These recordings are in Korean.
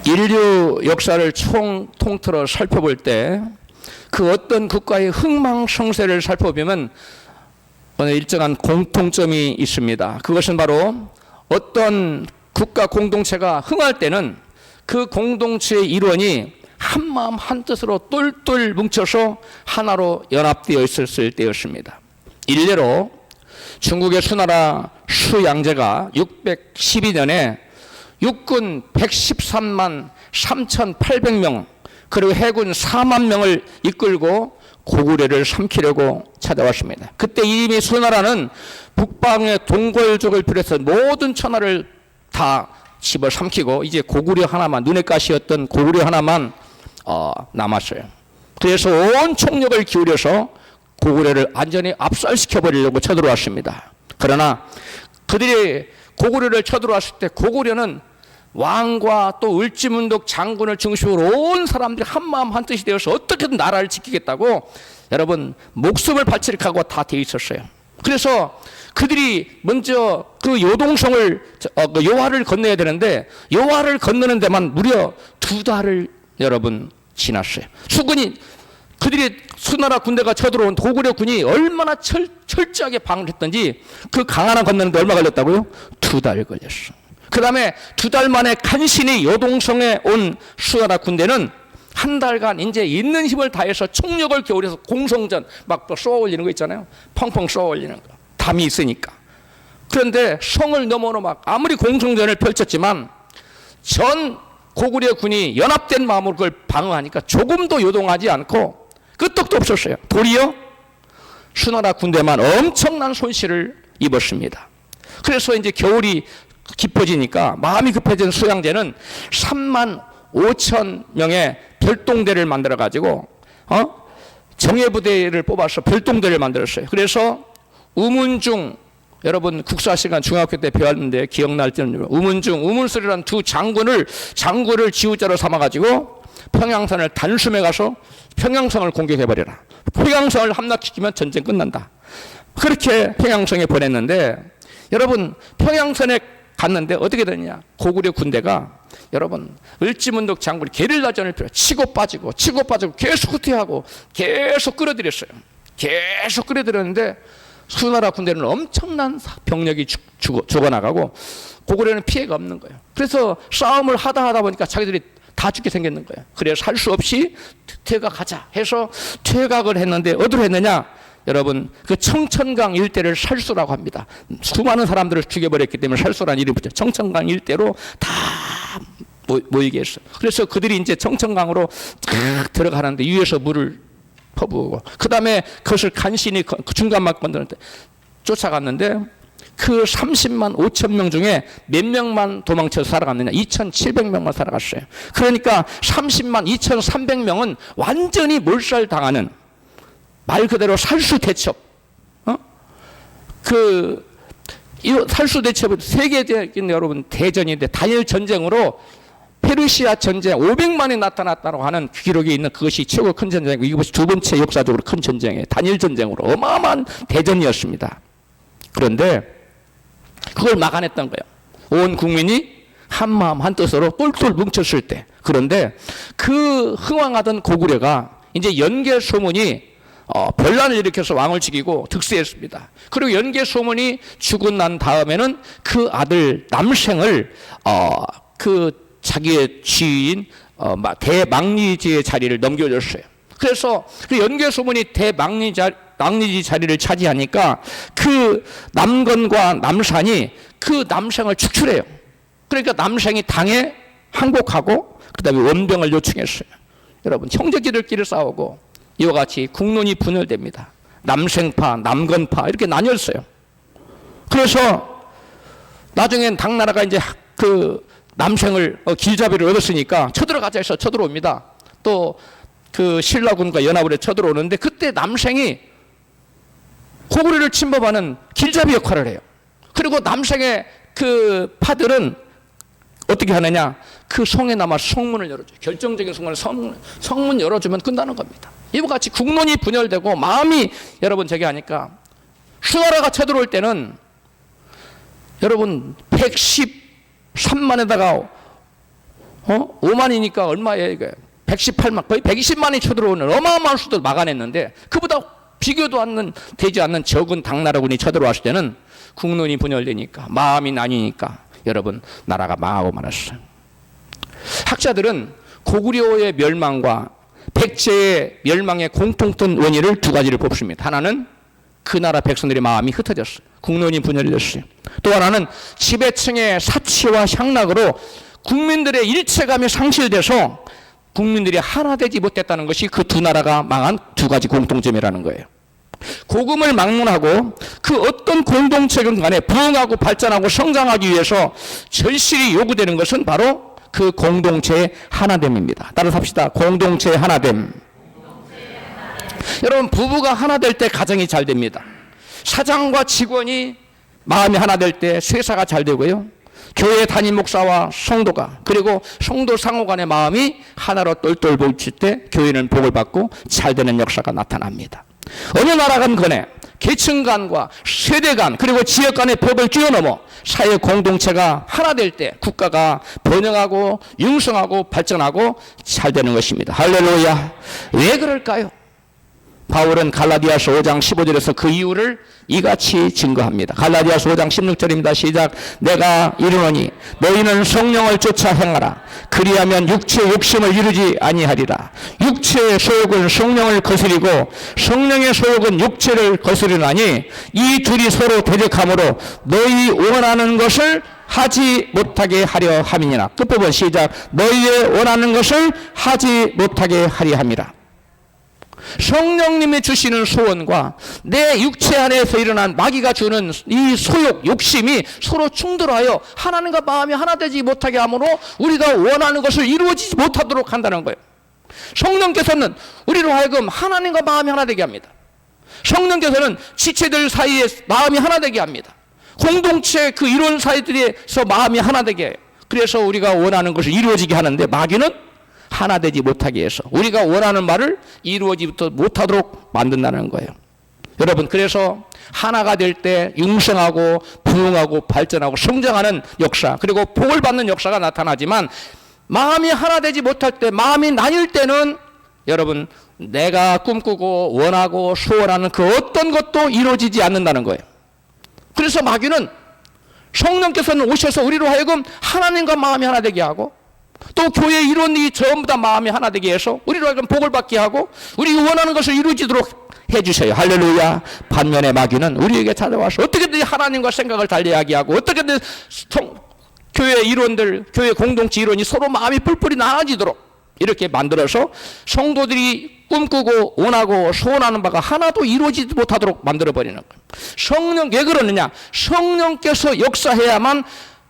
인류 역사를 통틀어 살펴볼 때 그 어떤 국가의 흥망성쇠를 살펴보면 어느 일정한 공통점이 있습니다. 그것은 바로 어떤 국가 공동체가 흥할 때는 그 공동체의 일원이 한마음 한뜻으로 똘똘 뭉쳐서 하나로 연합되어 있었을 때였습니다. 일례로 중국의 수나라 수양제가 612년에 육군 113만 3,800명 그리고 해군 4만 명을 이끌고 고구려를 삼키려고 찾아왔습니다. 그때 이미 수나라는 북방의 동골족을 비롯해서 모든 천하를 다 집어삼키고 이제 고구려 하나만, 눈의 가시였던 고구려 하나만 남았어요. 그래서 온 총력을 기울여서 고구려를 완전히 압살시켜버리려고 쳐들어왔습니다. 그러나 그들이 고구려를 쳐들어왔을 때 고구려는 왕과 또 을지문덕 장군을 중심으로 온 사람들이 한마음 한뜻이 되어서 어떻게든 나라를 지키겠다고 여러분 목숨을 바치려고 다 돼 있었어요. 그래서 그들이 먼저 그 요동성을 요하를 건너야 되는데 요하를 건너는 데만 무려 2달을 여러분 지났어요. 그들이 수나라 군대가 쳐들어온 고구려 군이 얼마나 철저하게 방어를 했던지 그 강 하나 건너는데 얼마 걸렸다고요? 2달 걸렸어. 그 다음에 2달 만에 간신히 요동성에 온 수나라 군대는 한 달간 이제 있는 힘을 다해서 총력을 기울여서 공성전 막 쏘아 올리는 거 있잖아요. 펑펑 쏘아 올리는 거. 담이 있으니까. 그런데 성을 넘어서 막 아무리 공성전을 펼쳤지만 전 고구려 군이 연합된 마음으로 그걸 방어하니까 조금도 요동하지 않고 끄떡도 없었어요. 도리어 수나라 군대만 엄청난 손실을 입었습니다. 그래서 이제 겨울이 깊어지니까 마음이 급해진 수양제는 3만 5천 명의 별동대를 만들어 가지고 정예부대를 뽑아서 별동대를 만들었어요. 그래서 우문중, 여러분 국사 시간 중학교 때 배웠는데 기억날 때는 우문술이라는 두 장군을 지휘자로 삼아 가지고 평양선을 단숨에 가서 평양성을 공격해버려라. 평양성을 함락시키면 전쟁 끝난다. 그렇게 평양성에 보냈는데 여러분 평양선에 갔는데 어떻게 되느냐. 고구려 군대가 여러분 을지문덕 장군이 게릴라전을 펼쳐 치고 빠지고 계속 후퇴하고 계속 끌어들였어요. 계속 끌어들였는데 수나라 군대는 엄청난 병력이 죽어나가고 고구려는 피해가 없는 거예요. 그래서 싸움을 하다 보니까 자기들이 다 죽게 생겼는 거예요. 그래서 살 수 없이 퇴각하자 해서 퇴각을 했는데 어디로 했느냐. 여러분 그 청천강 일대를 살수라고 합니다. 수많은 사람들을 죽여버렸기 때문에 살수라는 이름이 붙죠. 청천강 일대로 다 모이게 했어요. 그래서 그들이 이제 청천강으로 들어가는데 위에서 물을 퍼부고 그 다음에 그것을 간신히 중간만 건드는데 쫓아갔는데 그 30만 5천 명 중에 몇 명만 도망쳐서 살아갔느냐. 2,700명만 살아갔어요. 그러니까 30만 2,300명은 완전히 몰살당하는 말 그대로 살수대첩. 살수대첩은 세계적인 여러분 대전인데 단일 전쟁으로 페르시아 전쟁 500만이 나타났다고 하는 기록이 있는 그것이 최고 큰 전쟁이고 이것이 두 번째 역사적으로 큰 전쟁이에요. 단일 전쟁으로 어마어마한 대전이었습니다. 그런데 그걸 막아냈던 거예요. 온 국민이 한마음 한뜻으로 똘똘 뭉쳤을 때. 그런데 그 흥왕하던 고구려가 이제 연개 소문이 변란을 일으켜서 왕을 죽이고 득세했습니다. 그리고 연개 소문이 죽고 난 다음에는 그 아들 남생을 그 자기의 지인 대망리지의 자리를 넘겨줬어요. 그래서 그 연개 소문이 대망리지 자리를 차지하니까 그 남건과 남산이 그 남생을 축출해요. 그러니까 남생이 당에 항복하고 그 다음에 원병을 요청했어요. 여러분 형제끼리끼리 싸우고 이와 같이 국론이 분열됩니다. 남생파, 남건파 이렇게 나뉘었어요. 그래서 나중엔 당나라가 이제 그 남생을 길잡이를 얻었으니까 쳐들어가자 해서 쳐들어옵니다. 또 그 신라군과 연합을 해 쳐들어오는데 그때 남생이 고구려를 침범하는 길잡이 역할을 해요. 그리고 남생의 그 파들은 어떻게 하느냐. 그 성에 남아서 성문을 열어줘요. 결정적인 순간에 성문 열어주면 끝나는 겁니다. 이와 같이 국론이 분열되고 마음이 여러분 저기 하니까 수나라가 쳐들어올 때는 여러분 113만에다가 5만이니까 얼마예요 이게? 118만, 거의 120만이 쳐들어오는 어마어마한 수도 막아냈는데 그보다 비교도 되지 않는 적은 당나라군이 쳐들어왔을 때는 국론이 분열되니까, 마음이 나뉘니까 여러분 나라가 망하고 말았어요. 학자들은 고구려의 멸망과 백제의 멸망의 공통된 원인을 두 가지를 뽑습니다. 하나는 그 나라 백성들의 마음이 흩어졌어요. 국론이 분열됐어요. 또 하나는 지배층의 사치와 향락으로 국민들의 일체감이 상실돼서 국민들이 하나 되지 못했다는 것이 그 두 나라가 망한 두 가지 공통점이라는 거예요. 복음을 막론하고 그 어떤 공동체든 간에 부흥하고 발전하고 성장하기 위해서 절실히 요구되는 것은 바로 그 공동체의 하나됨입니다. 따라서 합시다. 공동체의 하나됨. 여러분, 부부가 하나 될 때 가정이 잘 됩니다. 사장과 직원이 마음이 하나 될 때 회사가 잘 되고요. 교회 담임 목사와 성도가, 그리고 성도 상호 간의 마음이 하나로 똘똘 뭉칠 때 교회는 복을 받고 잘 되는 역사가 나타납니다. 어느 나라간 간에 계층 간과 세대 간, 그리고 지역 간의 벽을 뛰어넘어 사회 공동체가 하나 될 때 국가가 번영하고 융성하고 발전하고 잘 되는 것입니다. 할렐루야. 왜 그럴까요? 바울은 갈라디아서 5장 15절에서 그 이유를 이같이 증거합니다. 갈라디아서 5장 16절입니다. 시작. 내가 이르노니 너희는 성령을 쫓아 행하라. 그리하면 육체의 욕심을 이루지 아니하리라. 육체의 소욕은 성령을 거스리고 성령의 소욕은 육체를 거스르나니 이 둘이 서로 대적하므로 너희 원하는 것을 하지 못하게 하려 함이니라. 끝부분 시작. 너희의 원하는 것을 하지 못하게 하려 함이라. 성령님이 주시는 소원과 내 육체 안에서 일어난 마귀가 주는 이 소욕, 욕심이 서로 충돌하여 하나님과 마음이 하나 되지 못하게 하므로 우리가 원하는 것을 이루어지지 못하도록 한다는 거예요. 성령께서는 우리로 하여금 하나님과 마음이 하나 되게 합니다. 성령께서는 지체들 사이에 마음이 하나 되게 합니다. 공동체 그 이론 사이들에서 마음이 하나 되게 해요. 그래서 우리가 원하는 것을 이루어지게 하는데 마귀는 하나 되지 못하게 해서 우리가 원하는 말을 이루어지지 못하도록 만든다는 거예요. 여러분, 그래서 하나가 될 때 융성하고 부흥하고 발전하고 성장하는 역사, 그리고 복을 받는 역사가 나타나지만 마음이 하나 되지 못할 때, 마음이 나뉠 때는 여러분 내가 꿈꾸고 원하고 소원하는 그 어떤 것도 이루어지지 않는다는 거예요. 그래서 마귀는 성령께서는 오셔서 우리로 하여금 하나님과 마음이 하나 되게 하고 또 교회 이론이 전부 다 마음이 하나 되게 해서 우리로 하여금 복을 받게 하고 우리 원하는 것을 이루어지도록 해주셔요. 할렐루야. 반면에 마귀는 우리에게 찾아와서 어떻게든 하나님과 생각을 달리하게 하고 어떻게든 교회 이론들, 교회 공동체 이론이 서로 마음이 뿔뿔이 나눠지도록 이렇게 만들어서 성도들이 꿈꾸고 원하고 소원하는 바가 하나도 이루어지지 못하도록 만들어버리는 거예요. 성령, 왜 그러느냐? 성령께서 역사해야만.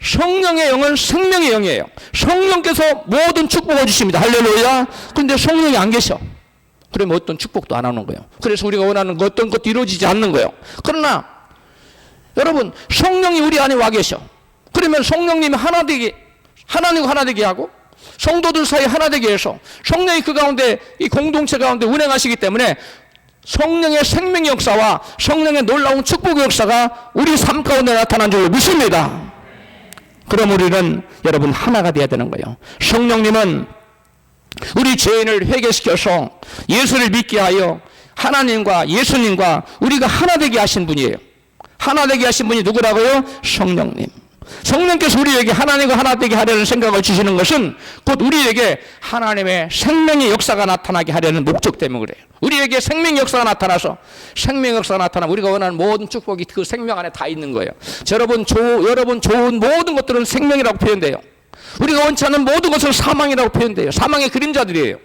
성령의 영은 생명의 영이에요. 성령께서 모든 축복을 주십니다. 할렐루야. 그런데 성령이 안 계셔. 그러면 어떤 축복도 안 하는 거예요. 그래서 우리가 원하는 어떤 것도 이루어지지 않는 거예요. 그러나 여러분, 성령이 우리 안에 와 계셔. 그러면 성령님이 하나 되게, 하나님과 하나 되게 하고 성도들 사이 하나 되게 해서 성령이 그 가운데, 이 공동체 가운데 운행하시기 때문에 성령의 생명 역사와 성령의 놀라운 축복의 역사가 우리 삶 가운데 나타난 줄 믿습니다. 그럼 우리는 여러분 하나가 돼야 되는 거예요. 성령님은 우리 죄인을 회개시켜서 예수를 믿게 하여 하나님과 예수님과 우리가 하나 되게 하신 분이에요. 하나 되게 하신 분이 누구라고요? 성령님. 성령께서 우리에게 하나님과 하나 되게 하려는 생각을 주시는 것은 곧 우리에게 하나님의 생명의 역사가 나타나게 하려는 목적 때문에 그래요. 우리에게 생명 역사가 나타나서 생명 역사가 나타나면 우리가 원하는 모든 축복이 그 생명 안에 다 있는 거예요. 여러분 좋은 모든 것들은 생명이라고 표현돼요. 우리가 원치 않는 모든 것은 사망이라고 표현돼요. 사망의 그림자들이에요.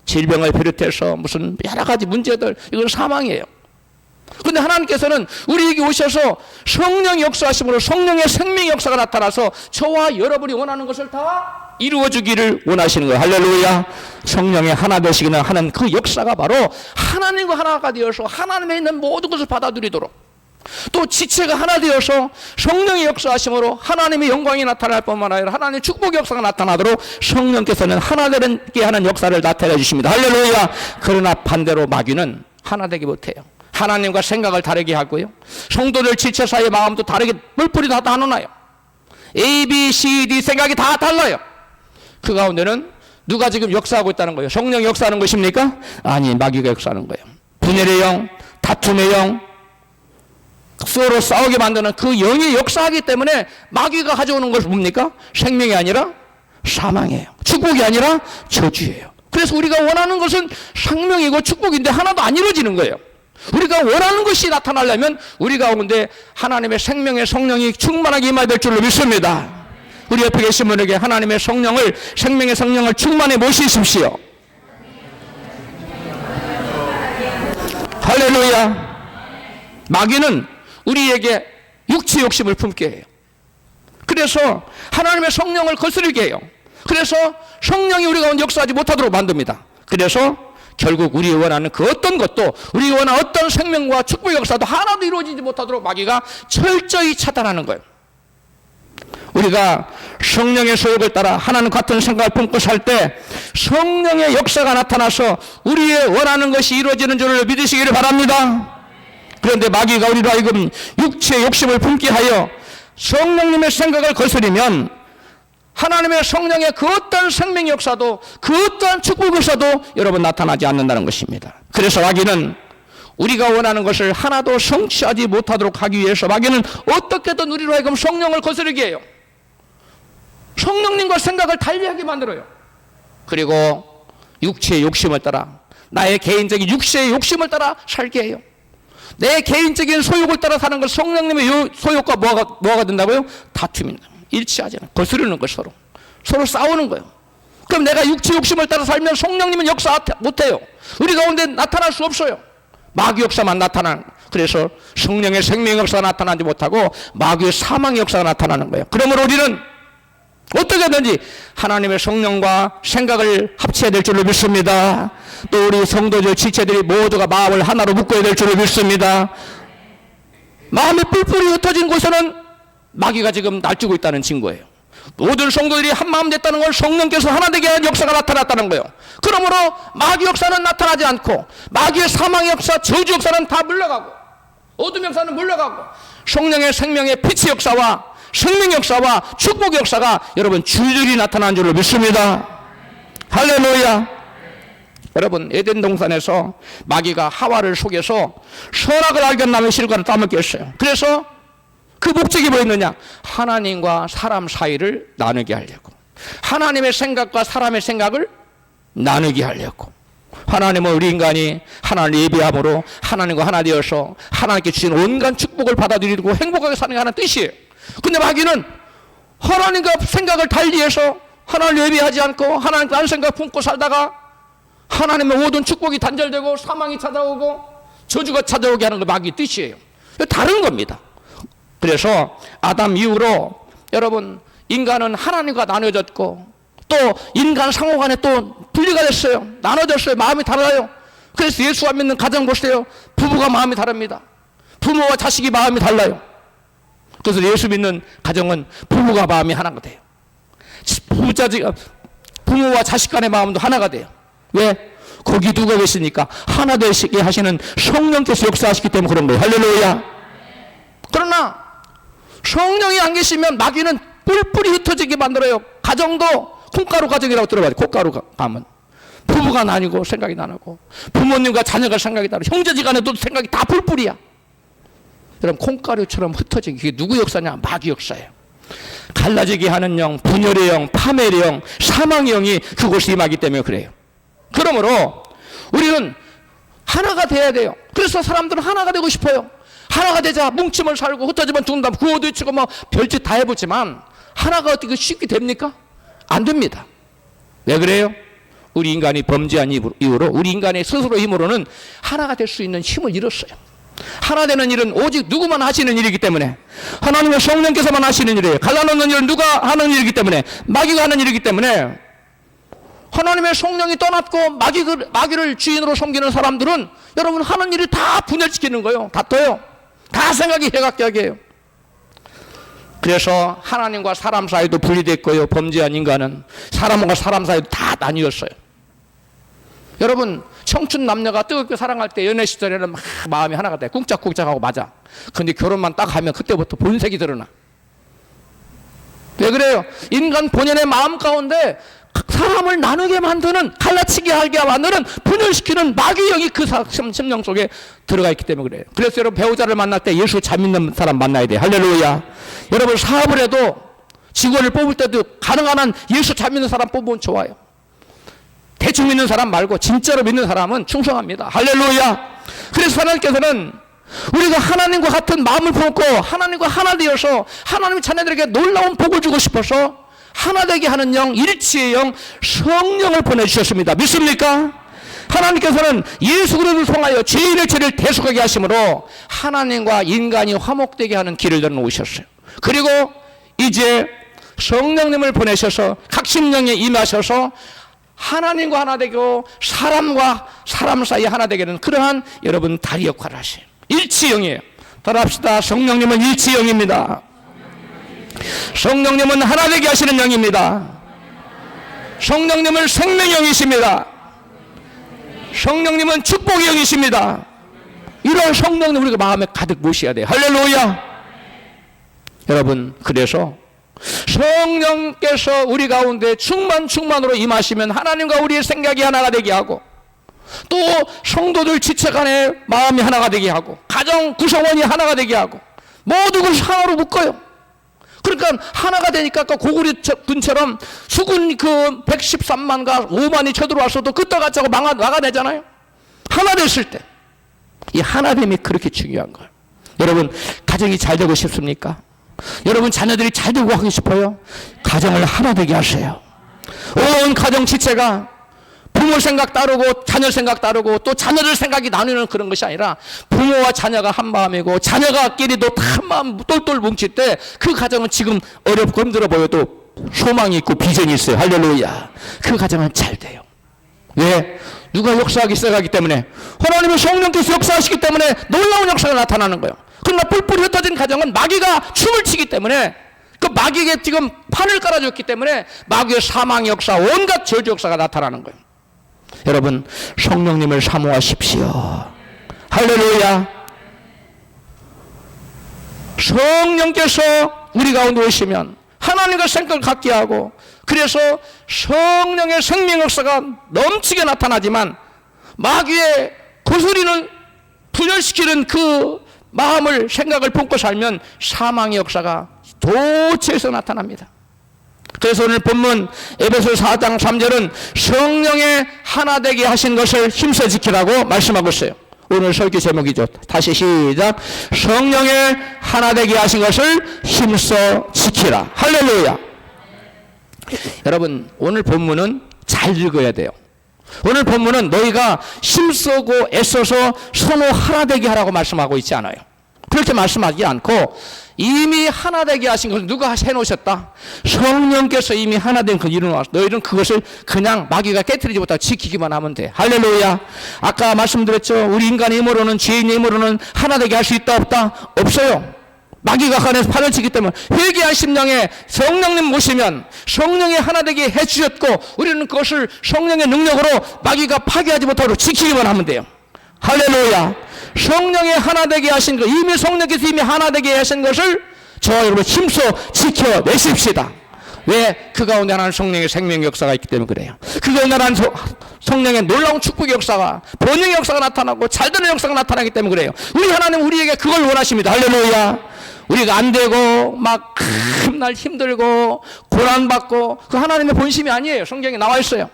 질병을 비롯해서 무슨 여러 가지 문제들, 이건 사망이에요. 그런데 하나님께서는 우리에게 오셔서 성령 역사하심으로 성령의 생명 역사가 나타나서 저와 여러분이 원하는 것을 다 이루어주기를 원하시는 거예요. 할렐루야. 성령의 하나 되시기는 하는 그 역사가 바로 하나님과 하나가 되어서 하나님에 있는 모든 것을 받아들이도록, 또 지체가 하나 되어서 성령의 역사하심으로 하나님의 영광이 나타날 뿐만 아니라 하나님의 축복의 역사가 나타나도록 성령께서는 하나 되게 하는 역사를 나타내 주십니다. 할렐루야. 그러나 반대로 마귀는 하나 되기 못해요. 하나님과 생각을 다르게 하고요. 성도들 지체 사이의 마음도 다르게 뿔뿔이 다 나눠놔요. A, B, C, D 생각이 다 달라요. 그 가운데는 누가 지금 역사하고 있다는 거예요? 성령이 역사하는 것입니까? 아니, 마귀가 역사하는 거예요. 분열의 영, 다툼의 영, 서로 싸우게 만드는 그 영이 역사하기 때문에 마귀가 가져오는 것이 뭡니까? 생명이 아니라 사망이에요. 축복이 아니라 저주예요. 그래서 우리가 원하는 것은 생명이고 축복인데 하나도 안 이루어지는 거예요. 우리가 원하는 것이 나타나려면 우리 가운데 하나님의 생명의 성령이 충만하게 임해야 될 줄로 믿습니다. 우리 옆에 계신 분에게 하나님의 성령을, 생명의 성령을 충만히 모시십시오. 할렐루야. 마귀는 우리에게 육체 욕심을 품게 해요. 그래서 하나님의 성령을 거스르게 해요. 그래서 성령이 우리 가운데 역사하지 못하도록 만듭니다. 그래서 결국 우리 원하는 그 어떤 것도, 우리 원하는 어떤 생명과 축복 역사도 하나도 이루어지지 못하도록 마귀가 철저히 차단하는 거예요. 우리가 성령의 소욕을 따라 하나님 같은 생각을 품고 살 때 성령의 역사가 나타나서 우리의 원하는 것이 이루어지는 줄을 믿으시기를 바랍니다. 그런데 마귀가 우리로 하여금 육체의 욕심을 품게 하여 성령님의 생각을 거스리면 하나님의 성령의 그 어떤 생명 역사도, 그 어떤 축복 역사도 여러분 나타나지 않는다는 것입니다. 그래서 마귀는 우리가 원하는 것을 하나도 성취하지 못하도록 하기 위해서 마귀는 어떻게든 우리로 하여금 성령을 거스르게 해요. 성령님과 생각을 달리하게 만들어요. 그리고 육체의 욕심을 따라, 나의 개인적인 육체의 욕심을 따라 살게 해요. 내 개인적인 소욕을 따라 사는 것, 성령님의 소욕과 뭐가 된다고요? 다툼입니다. 일치하지 않아요. 거스르는 거예요. 서로 싸우는 거예요. 그럼 내가 육체 욕심을 따라 살면 성령님은 역사 못해요. 우리 가운데 나타날 수 없어요. 마귀 역사만 나타나는 거예요. 그래서 성령의 생명 역사가 나타나지 못하고 마귀의 사망 역사가 나타나는 거예요. 그러므로 우리는 어떻게든지 하나님의 성령과 생각을 합쳐야 될 줄로 믿습니다. 또 우리 성도들 지체들이 모두가 마음을 하나로 묶어야 될 줄로 믿습니다. 마음이 뿔뿔이 흩어진 곳에는 마귀가 지금 날뛰고 있다는 증거예요. 모든 성도들이 한 마음 됐다는 건 성령께서 하나 되게 하는 역사가 나타났다는 거예요. 그러므로 마귀 역사는 나타나지 않고 마귀의 사망 역사, 저주 역사는 다 물러가고 어둠 역사는 물러가고 성령의 생명의 빛의 역사와 생명 역사와 축복 역사가 여러분 줄줄이 나타나는 줄로 믿습니다. 할렐루야. 여러분, 에덴 동산에서 마귀가 하와를 속여서 선악을 알겠나며 실과를 따먹게 했어요. 그래서 그 목적이 뭐였느냐? 하나님과 사람 사이를 나누게 하려고, 하나님의 생각과 사람의 생각을 나누게 하려고. 하나님은 우리 인간이 하나님을 예배함으로 하나님과 하나 되어서 하나님께 주신 온갖 축복을 받아들이고 행복하게 사는 게 하나의 뜻이에요. 근데 마귀는 하나님과 생각을 달리해서 하나님을 예배하지 않고 하나님과 다른 생각 품고 살다가 하나님의 모든 축복이 단절되고 사망이 찾아오고 저주가 찾아오게 하는 게 마귀의 뜻이에요. 다른 겁니다. 그래서 아담 이후로 여러분 인간은 하나님과 나눠졌고 또 인간 상호 간에 또 분리가 됐어요. 나눠졌어요. 마음이 달라요. 그래서 예수가 믿는 가정 보세요. 부부가 마음이 다릅니다. 부모와 자식이 마음이 달라요. 그래서 예수 믿는 가정은 부부가 마음이 하나가 돼요. 부모와 자식 간의 마음도 하나가 돼요. 왜? 거기 누가 계시니까 하나 되시게 하시는 성령께서 역사하시기 때문에 그런 거예요. 할렐루야. 그러나 성령이 안 계시면 마귀는 뿔뿔이 흩어지게 만들어요. 가정도 콩가루 가정이라고 들어봐요. 콩가루 가면 부부가 나뉘고 생각이 나누고 부모님과 자녀가 생각이 다르고 형제지간에도 생각이 다 뿔뿔이야. 여러분 콩가루처럼 흩어지게, 그게 누구 역사냐? 마귀 역사예요. 갈라지게 하는 영, 분열의 영, 파멸의 영, 사망의 영이 그곳에 임하기 때문에 그래요. 그러므로 우리는 하나가 돼야 돼요. 그래서 사람들은 하나가 되고 싶어요. 하나가 되자 뭉치면 살고 흩어지면 죽는다, 구호도 외치고 뭐 별짓 다 해보지만 하나가 어떻게 쉽게 됩니까? 안 됩니다. 왜 그래요? 우리 인간이 범죄한 이후로 우리 인간의 스스로 힘으로는 하나가 될 수 있는 힘을 잃었어요. 하나 되는 일은 오직 누구만 하시는 일이기 때문에, 하나님의 성령께서만 하시는 일이에요. 갈라놓는 일은 누가 하는 일이기 때문에, 마귀가 하는 일이기 때문에 하나님의 성령이 떠났고 마귀를 주인으로 섬기는 사람들은 여러분 하는 일을 다 분열시키는 거예요. 다퉈요. 다 생각이 해각되게 해요. 그래서 하나님과 사람 사이도 분리됐고요. 범죄한 인간은 사람과 사람 사이도 다 나뉘었어요. 여러분 청춘 남녀가 뜨겁게 사랑할 때 연애 시절에는 막 마음이 하나가 돼. 쿵짝쿵짝하고 맞아. 근데 결혼만 딱 하면 그때부터 본색이 드러나. 왜 그래요? 인간 본연의 마음 가운데 사람을 나누게 만드는, 갈라치게 하게 만드는, 분열시키는 마귀의 영이 그 심령 속에 들어가 있기 때문에 그래요. 그래서 여러분, 배우자를 만날 때 예수 잘 믿는 사람 만나야 돼요. 할렐루야. 여러분, 사업을 해도 직원을 뽑을 때도 가능한 한 예수 잘 믿는 사람 뽑으면 좋아요. 대충 믿는 사람 말고 진짜로 믿는 사람은 충성합니다. 할렐루야. 그래서 하나님께서는 우리가 하나님과 같은 마음을 품고 하나님과 하나 되어서 하나님 자녀들에게 놀라운 복을 주고 싶어서 하나 되게 하는 영, 일치의 영, 성령을 보내주셨습니다. 믿습니까? 하나님께서는 예수 그리스도를 통하여 죄인의 죄를 대속하게 하심으로 하나님과 인간이 화목되게 하는 길을 열어놓으셨어요. 그리고 이제 성령님을 보내셔서 각 심령에 임하셔서 하나님과 하나 되고 사람과 사람 사이에 하나 되게 하는 그러한 여러분 다리 역할을 하세요. 일치형이에요. 따라합시다. 성령님은 일치형입니다. 성령님은 하나 되게 하시는 영입니다. 성령님은 생명형이십니다. 성령님은 축복의 영이십니다. 이런 성령님 우리가 마음에 가득 모셔야 돼요. 할렐루야. 여러분, 그래서 성령께서 우리 가운데 충만으로 임하시면 하나님과 우리의 생각이 하나가 되게 하고, 또 성도들 지체간의 마음이 하나가 되게 하고, 가정 구성원이 하나가 되게 하고, 모두 그 하나로 묶어요. 그러니까 하나가 되니까 아까 고구리 군처럼 수군 그 113만과 5만이 쳐들어왔어도 끄떡같이 하고 막아내잖아요. 하나 됐을 때 이 하나됨이 그렇게 중요한 거예요. 여러분, 가정이 잘 되고 싶습니까? 여러분, 자녀들이 잘 되고 하고 싶어요? 가정을 하나 되게 하세요. 온 가정 지체가 부모 생각 따르고 자녀 생각 따르고 또 자녀들 생각이 나누는 그런 것이 아니라 부모와 자녀가 한 마음이고 자녀가끼리도 다 한 마음 똘똘 뭉칠 때 그 가정은 지금 어렵고 힘들어 보여도 소망이 있고 비전이 있어요. 할렐루야. 그 가정은 잘 돼요. 왜? 누가 역사하기 시작하기 때문에, 하나님의 성령께서 역사하시기 때문에 놀라운 역사가 나타나는 거예요. 그러나 뿔뿔이 흩어진 가정은 마귀가 춤을 추기 때문에, 그 마귀에게 지금 판을 깔아줬기 때문에 마귀의 사망의 역사, 온갖 저주 역사가 나타나는 거예요. 여러분, 성령님을 사모하십시오. 할렐루야. 성령께서 우리 가운데 오시면 하나님과 생각을 갖게 하고, 그래서 성령의 생명 역사가 넘치게 나타나지만 마귀의 거스리는 분열시키는 그 마음을, 생각을 품고 살면 사망의 역사가 도처에서 나타납니다. 그래서 오늘 본문 에베소 4장 3절은 성령의 하나 되게 하신 것을 힘써 지키라고 말씀하고 있어요. 오늘 설교 제목이죠. 다시 시작. 성령의 하나 되게 하신 것을 힘써 지키라. 할렐루야. 여러분, 오늘 본문은 잘 읽어야 돼요. 오늘 본문은 너희가 힘쓰고 애써서 서로 하나 되게 하라고 말씀하고 있지 않아요. 그렇게 말씀하지 않고 이미 하나 되게 하신 것을 누가 해놓으셨다? 성령께서 이미 하나 된 그 일을 놓았어. 너희는 그것을 그냥 마귀가 깨트리지 못하고 지키기만 하면 돼. 할렐루야. 아까 말씀드렸죠. 우리 인간의 힘으로는, 죄인의 힘으로는 하나 되게 할 수 있다 없다? 없어요. 마귀가 간에서 판을 치기 때문에 회개한 심령에 성령님 모시면 성령이 하나 되게 해주셨고, 우리는 그것을 성령의 능력으로 마귀가 파괴하지 못하도록 지키기만 하면 돼요. 할렐루야. 성령의 하나 되게 하신 것, 이미 성령께서 이미 하나 되게 하신 것을 저와 여러분 힘써 지켜내십시다. 왜? 그 가운데 하나는 성령의 생명 역사가 있기 때문에 그래요. 그 가운데 하나는 성령의 놀라운 축복의 역사가, 번영의 역사가 나타나고 잘되는 역사가 나타나기 때문에 그래요. 우리 하나님 우리에게 그걸 원하십니다. 할렐루야. 우리가 안 되고 막 날 힘들고 고난받고 그 하나님의 본심이 아니에요. 성경에 나와 있어요.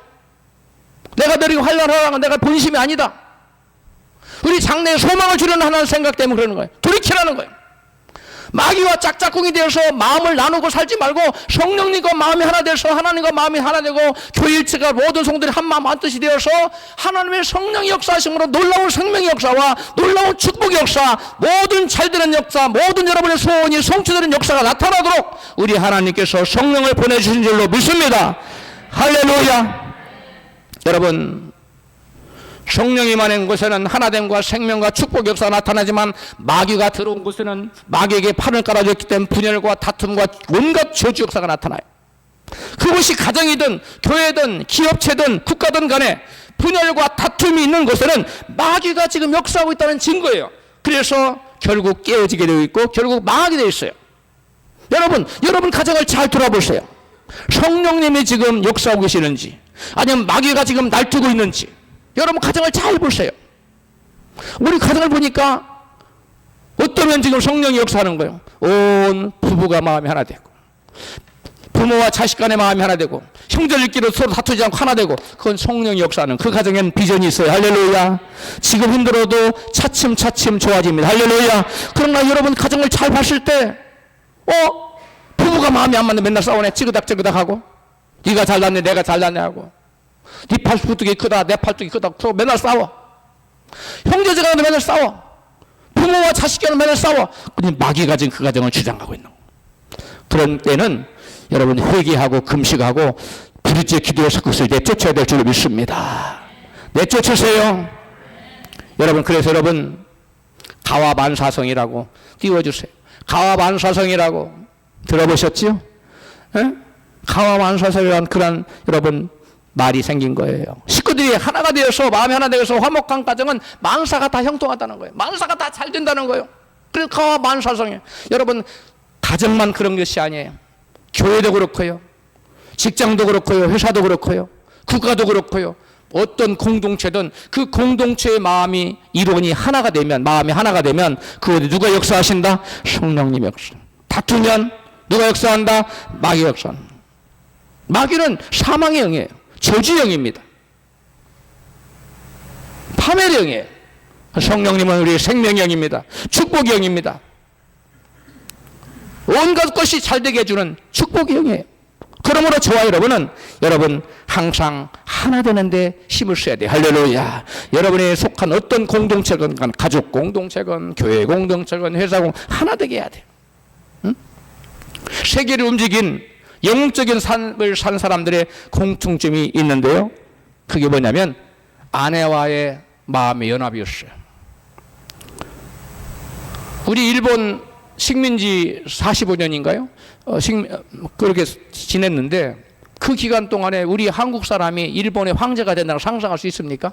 내가 너에게 환난하라는 건 내가 본심이 아니다. 우리 장래에 소망을 주려는 하나님 생각 때문에 그러는 거예요. 돌이키라는 거예요. 마귀와 짝짝꿍이 되어서 마음을 나누고 살지 말고 성령님과 마음이 하나 되어서 하나님과 마음이 하나 되고 교회 일체가 모든 성들이 한 마음 한 뜻이 되어서 하나님의 성령의 역사하심으로 놀라운 생명의 역사와 놀라운 축복의 역사, 모든 잘되는 역사, 모든 여러분의 소원이 성취되는 역사가 나타나도록 우리 하나님께서 성령을 보내주신 줄로 믿습니다. 할렐루야. 여러분, 성령이 임하는 곳에는 하나됨과 생명과 축복 역사가 나타나지만 마귀가 들어온 곳에는 마귀에게 판을 깔아줬기 때문에 분열과 다툼과 온갖 저주 역사가 나타나요. 그것이 가정이든 교회든 기업체든 국가든 간에 분열과 다툼이 있는 곳에는 마귀가 지금 역사하고 있다는 증거예요. 그래서 결국 깨어지게 되어 있고 결국 망하게 되어 있어요. 여러분 가정을 잘 돌아보세요. 성령님이 지금 역사하고 계시는지, 아니면 마귀가 지금 날뛰고 있는지 여러분 가정을 잘 보세요. 우리 가정을 보니까 어떠면 지금 성령이 역사하는 거예요. 온 부부가 마음이 하나 되고 부모와 자식 간의 마음이 하나 되고 형제들끼리 서로 다투지 않고 하나 되고 그건 성령이 역사하는 그 가정에는 비전이 있어요. 할렐루야. 지금 힘들어도 차츰차츰 좋아집니다. 할렐루야. 그러나 여러분 가정을 잘 봤을 때 부부가 마음이 안 맞는 맨날 싸우네. 찌그닥찌그닥 하고 네가 잘났네 내가 잘났네 하고 네 팔뚝이 크다 내 팔뚝이 크다 그러고 맨날 싸워. 형제자간도 맨날 싸워. 부모와 자식과는 맨날 싸워. 근데 마귀가 지금 그 가정을 주장하고 있는 거예요. 그런 때는 여러분 회개하고 금식하고 부르짖어 기도해서 그것을 내쫓아야 될 줄로 믿습니다. 내쫓으세요. 여러분 그래서 여러분 가와반사성이라고 띄워주세요. 가와반사성이라고 들어보셨지요? 가와반사성이란 그런 여러분 말이 생긴 거예요. 식구들이 하나가 되어서 마음이 하나 되어서 화목한 가정은 만사가 다 형통하다는 거예요. 만사가 다 잘 된다는 거예요. 그래서 가와반사성이에요. 여러분 가정만 그런 것이 아니에요. 교회도 그렇고요. 직장도 그렇고요. 회사도 그렇고요. 국가도 그렇고요. 어떤 공동체든 그 공동체의 마음이 이론이 하나가 되면 마음이 하나가 되면 그곳에 누가 역사하신다? 성령님 역사. 다투면 누가 역사한다? 마귀 역사한다. 마귀는 사망의 영이에요. 저주의 영입니다. 파멸의 영이에요. 성령님은 우리의 생명의 영입니다. 축복의 영입니다. 온갖 것이 잘되게 해주는 축복의 영이에요. 그러므로 저와 여러분은 여러분 항상 하나 되는데 힘을 써야 돼요. 할렐루야. 여러분이 속한 어떤 공동체건 가족 공동체건 교회 공동체건 회사 하나 되게 해야 돼요. 응? 세계를 움직인 영적인 삶을 산 사람들의 공통점이 있는데요. 그게 뭐냐면 아내와의 마음의 연합이었어요. 우리 일본 식민지 45년인가요? 그렇게 지냈는데 그 기간 동안에 우리 한국 사람이 일본의 황제가 된다고 상상할 수 있습니까?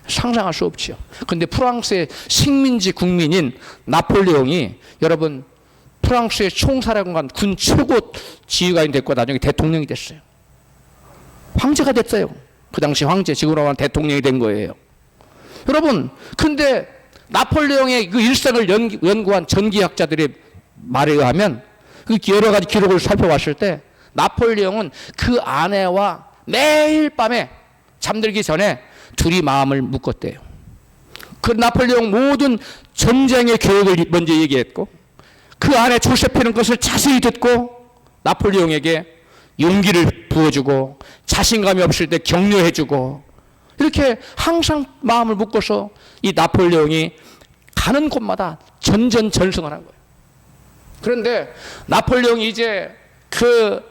상상할 수 없지요. 근데 프랑스의 식민지 국민인 나폴레옹이 여러분 프랑스의 총사령관 군 최고 지휘관이 됐고 나중에 대통령이 됐어요. 황제가 됐어요. 그 당시 황제, 지금으로 말하면 대통령이 된 거예요. 여러분 근데 나폴레옹의 그 일생을 연구한 전기학자들의 말에 의하면 그 여러 가지 기록을 살펴봤을 때 나폴레옹은 그 아내와 매일 밤에 잠들기 전에 둘이 마음을 묶었대요. 그 나폴레옹 모든 전쟁의 계획을 먼저 얘기했고 그 아내 조세피는 것을 자세히 듣고 나폴레옹에게 용기를 부어주고 자신감이 없을 때 격려해주고 이렇게 항상 마음을 묶어서 이 나폴레옹이 가는 곳마다 전전전승을 한 거예요. 그런데 나폴레옹이 이제 그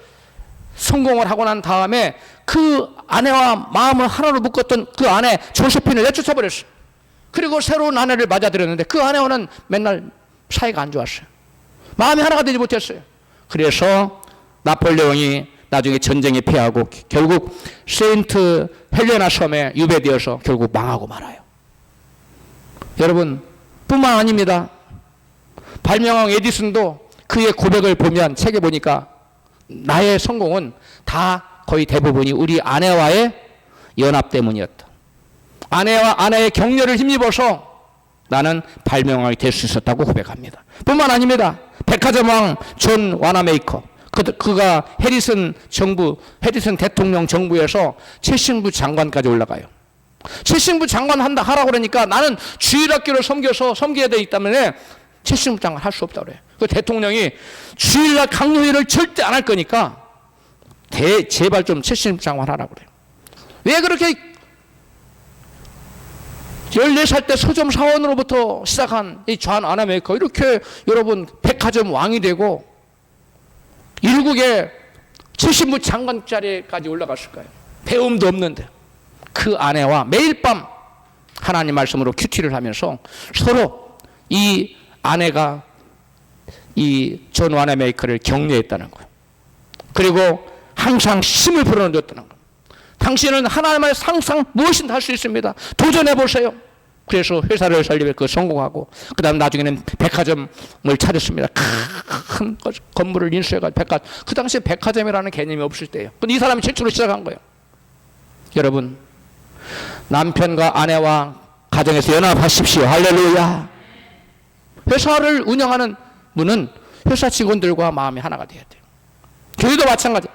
성공을 하고 난 다음에 그 아내와 마음을 하나로 묶었던 그 아내 조세핀을 내쫓아 버렸어요. 그리고 새로운 아내를 맞아들였는데 그 아내와는 맨날 사이가 안 좋았어요. 마음이 하나가 되지 못했어요. 그래서 나폴레옹이 나중에 전쟁에 패하고 결국 세인트 헬레나 섬에 유배되어서 결국 망하고 말아요. 여러분 뿐만 아닙니다. 발명왕 에디슨도 그의 고백을 보면 책에 보니까 나의 성공은 다 거의 대부분이 우리 아내와의 연합 때문이었다. 아내와 아내의 격려를 힘입어서 나는 발명왕이 될 수 있었다고 고백합니다. 뿐만 아닙니다. 백화점왕 존 와나메이커 그가 해리슨 대통령 정부에서 최신부 장관까지 올라가요. 최신부 장관 하라고 그러니까 나는 주일학교를 섬겨야 되기 때문에 최신부 장관 할 수 없다 그래요. 그 대통령이 주일날 강요회를 절대 안 할 거니까 제발 좀 최신부 장관 하라고 그래요. 왜 그렇게 14살 때 서점 사원으로부터 시작한 이 존 와나메이커 이렇게 여러분 백화점 왕이 되고 일국의 최신부 장관 자리까지 올라갔을까요? 배움도 없는데 그 아내와 매일 밤 하나님 말씀으로 큐티를 하면서 서로 이 아내가 이 존 와나메이커를 격려했다는 거예요. 그리고 항상 힘을 불어넣었다는 거예요. 당신은 하나님의 상상 무엇이든 할 수 있습니다. 도전해 보세요. 그래서 회사를 설립해 그 성공하고 그 다음 나중에는 백화점을 차렸습니다. 큰 건물을 인수해가지고 그 당시에 백화점이라는 개념이 없을 때예요. 근데 이 사람이 최초로 시작한 거예요. 여러분, 남편과 아내와 가정에서 연합하십시오. 할렐루야. 회사를 운영하는 분은 회사 직원들과 마음이 하나가 돼야 돼요. 교회도 마찬가지.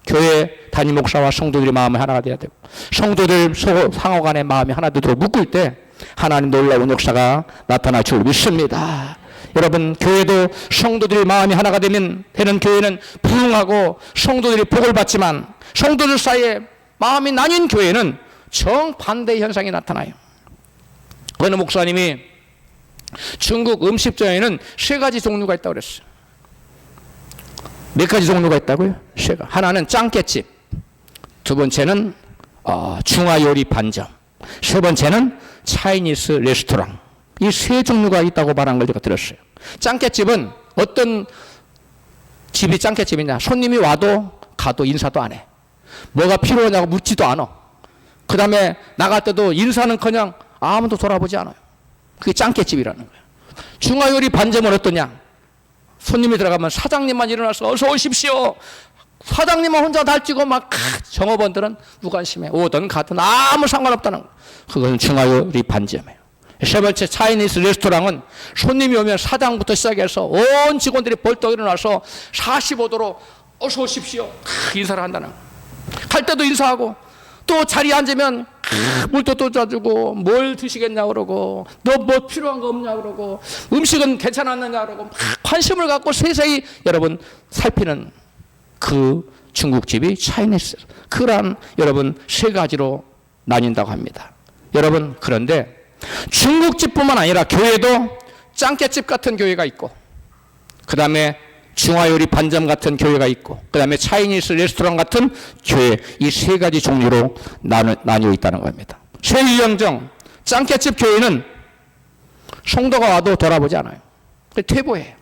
교회 담임 목사와 성도들이 마음이 하나가 돼야 되고, 성도들 상호 간의 마음이 하나 되도록 묶을 때 하나님 놀라운 역사가 나타날 줄 믿습니다. 여러분, 교회도 성도들의 마음이 하나가 되는 교회는 부흥하고 성도들이 복을 받지만, 성도들 사이에 마음이 나뉜 교회는 정반대의 현상이 나타나요. 어느 목사님이 중국 음식점에는 3가지 종류가 있다고 그랬어요. 몇 가지 종류가 있다고요? 3가지. 하나는 짱깨집, 두 번째는 중화요리 반점, 세 번째는 차이니스 레스토랑. 이 3종류가 있다고 말한 걸 제가 들었어요. 짱깨집은 어떤 집이 짱깨집이냐? 손님이 와도 가도 인사도 안 해. 뭐가 필요하냐고 묻지도 않아. 그 다음에 나갈 때도 인사는커녕 아무도 돌아보지 않아요. 그게 짱깨집이라는 거예요. 중화요리 반점은 어떠냐? 손님이 들어가면 사장님만 일어나서 어서 오십시오. 사장님만 혼자 달찌고 막 정업원들은 무관심해. 오든 가든 아무 상관없다는 거예요. 그건 중화요리 반점이에요. 세 번째 차이니스 레스토랑은 손님이 오면 사장부터 시작해서 온 직원들이 벌떡 일어나서 45도로 어서 오십시오 인사를 한다는 거예요. 갈 때도 인사하고, 또 자리에 앉으면 물도 떠주고 뭘 드시겠냐 그러고, 너 뭐 필요한 거 없냐 그러고, 음식은 괜찮았느냐 그러고 막 관심을 갖고 세세히 여러분 살피는 그 중국집이 차이니스. 그러한 여러분 3가지로 나뉜다고 합니다. 여러분, 그런데 중국집뿐만 아니라 교회도 짱깨집 같은 교회가 있고, 그 다음에 중화요리 반점 같은 교회가 있고, 그 다음에 차이니스 레스토랑 같은 교회, 이 3가지 종류로 나뉘어 있다는 겁니다. 세위영정 짱깨집 교회는 성도가 와도 돌아보지 않아요. 퇴보해요.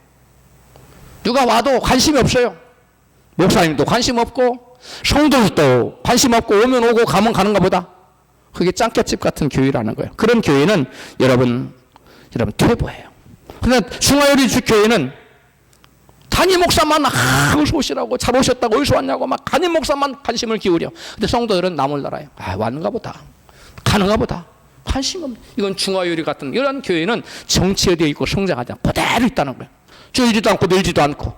누가 와도 관심이 없어요. 목사님도 관심 없고 성도들도 관심 없고, 오면 오고 가면 가는가 보다. 그게 짱깨집 같은 교회라는 거예요. 그런 교회는 여러분 퇴보해요. 그런데 중화요리 교회는 담임 목사만 어서 오시라고, 잘 오셨다고, 어디서 왔냐고 막 담임 목사만 관심을 기울여. 근데 성도들은 남을 나라요. 왔는가 보다, 가는가 보다, 관심 없는. 이건 중화요리 같은 이런 교회는 정치에 되어 있고 성장하지 않고 그대로 있다는 거예요. 쪼이지도 않고 늘지도 않고,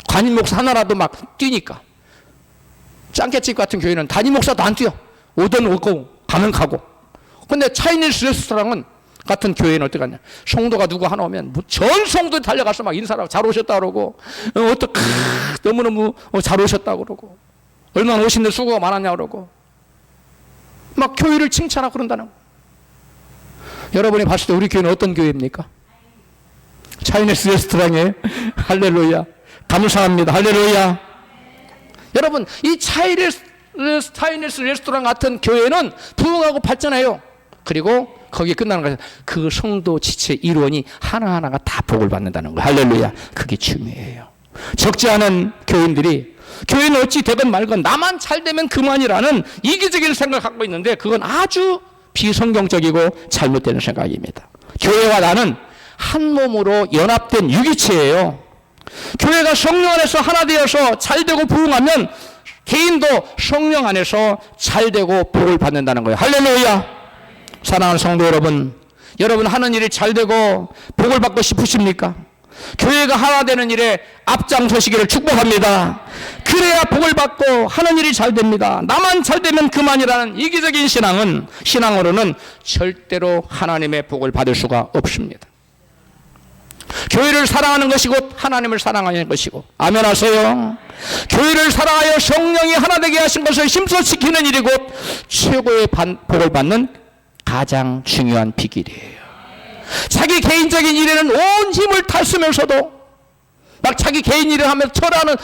담임 목사 하나라도 막 뛰니까. 짱깨집 같은 교회는 담임 목사도 안 뛰어. 오든 오고 가면 가고. 근데 차이니스 레스토랑은 같은 교회는 어떻게 하냐? 성도가 누구 하나 오면 전 성도들이 달려가서 막 인사하고 잘 오셨다 그러고, 너무너무 잘 오셨다 그러고, 얼마나 오시는데 수고가 많았냐 그러고, 막 교회를 칭찬하고 그런다는 거예요. 여러분이 봤을 때 우리 교회는 어떤 교회입니까? 차이니스 레스토랑에 할렐루야, 감사합니다, 할렐루야. 여러분, 이 차이니스 레스토랑 같은 교회는 부흥하고 발전해요. 그리고 거기에 끝나는 거예요. 그 성도 지체 일원이 하나하나가 다 복을 받는다는 거예요. 할렐루야. 그게 중요해요. 적지 않은 교인들이 교회는 어찌 되든 말건 나만 잘 되면 그만이라는 이기적인 생각을 갖고 있는데, 그건 아주 비성경적이고 잘못되는 생각입니다. 교회와 나는 한 몸으로 연합된 유기체예요. 교회가 성령 안에서 하나 되어서 잘되고 부흥하면 개인도 성령 안에서 잘되고 복을 받는다는 거예요. 할렐루야. 사랑하는 성도 여러분, 여러분 하는 일이 잘되고 복을 받고 싶으십니까? 교회가 하나 되는 일에 앞장서시기를 축복합니다. 그래야 복을 받고 하는 일이 잘 됩니다. 나만 잘 되면 그만이라는 이기적인 신앙으로는 절대로 하나님의 복을 받을 수가 없습니다. 교회를 사랑하는 것이 곧 하나님을 사랑하는 것이고, 아멘 하세요. 교회를 사랑하여 성령이 하나 되게 하신 것을 힘써 지키는 일이 곧 최고의 복을 받는 가장 중요한 비결이에요. 자기 개인적인 일에는 온 힘을 다 쓰면서도 막 자기 개인 일을 하면서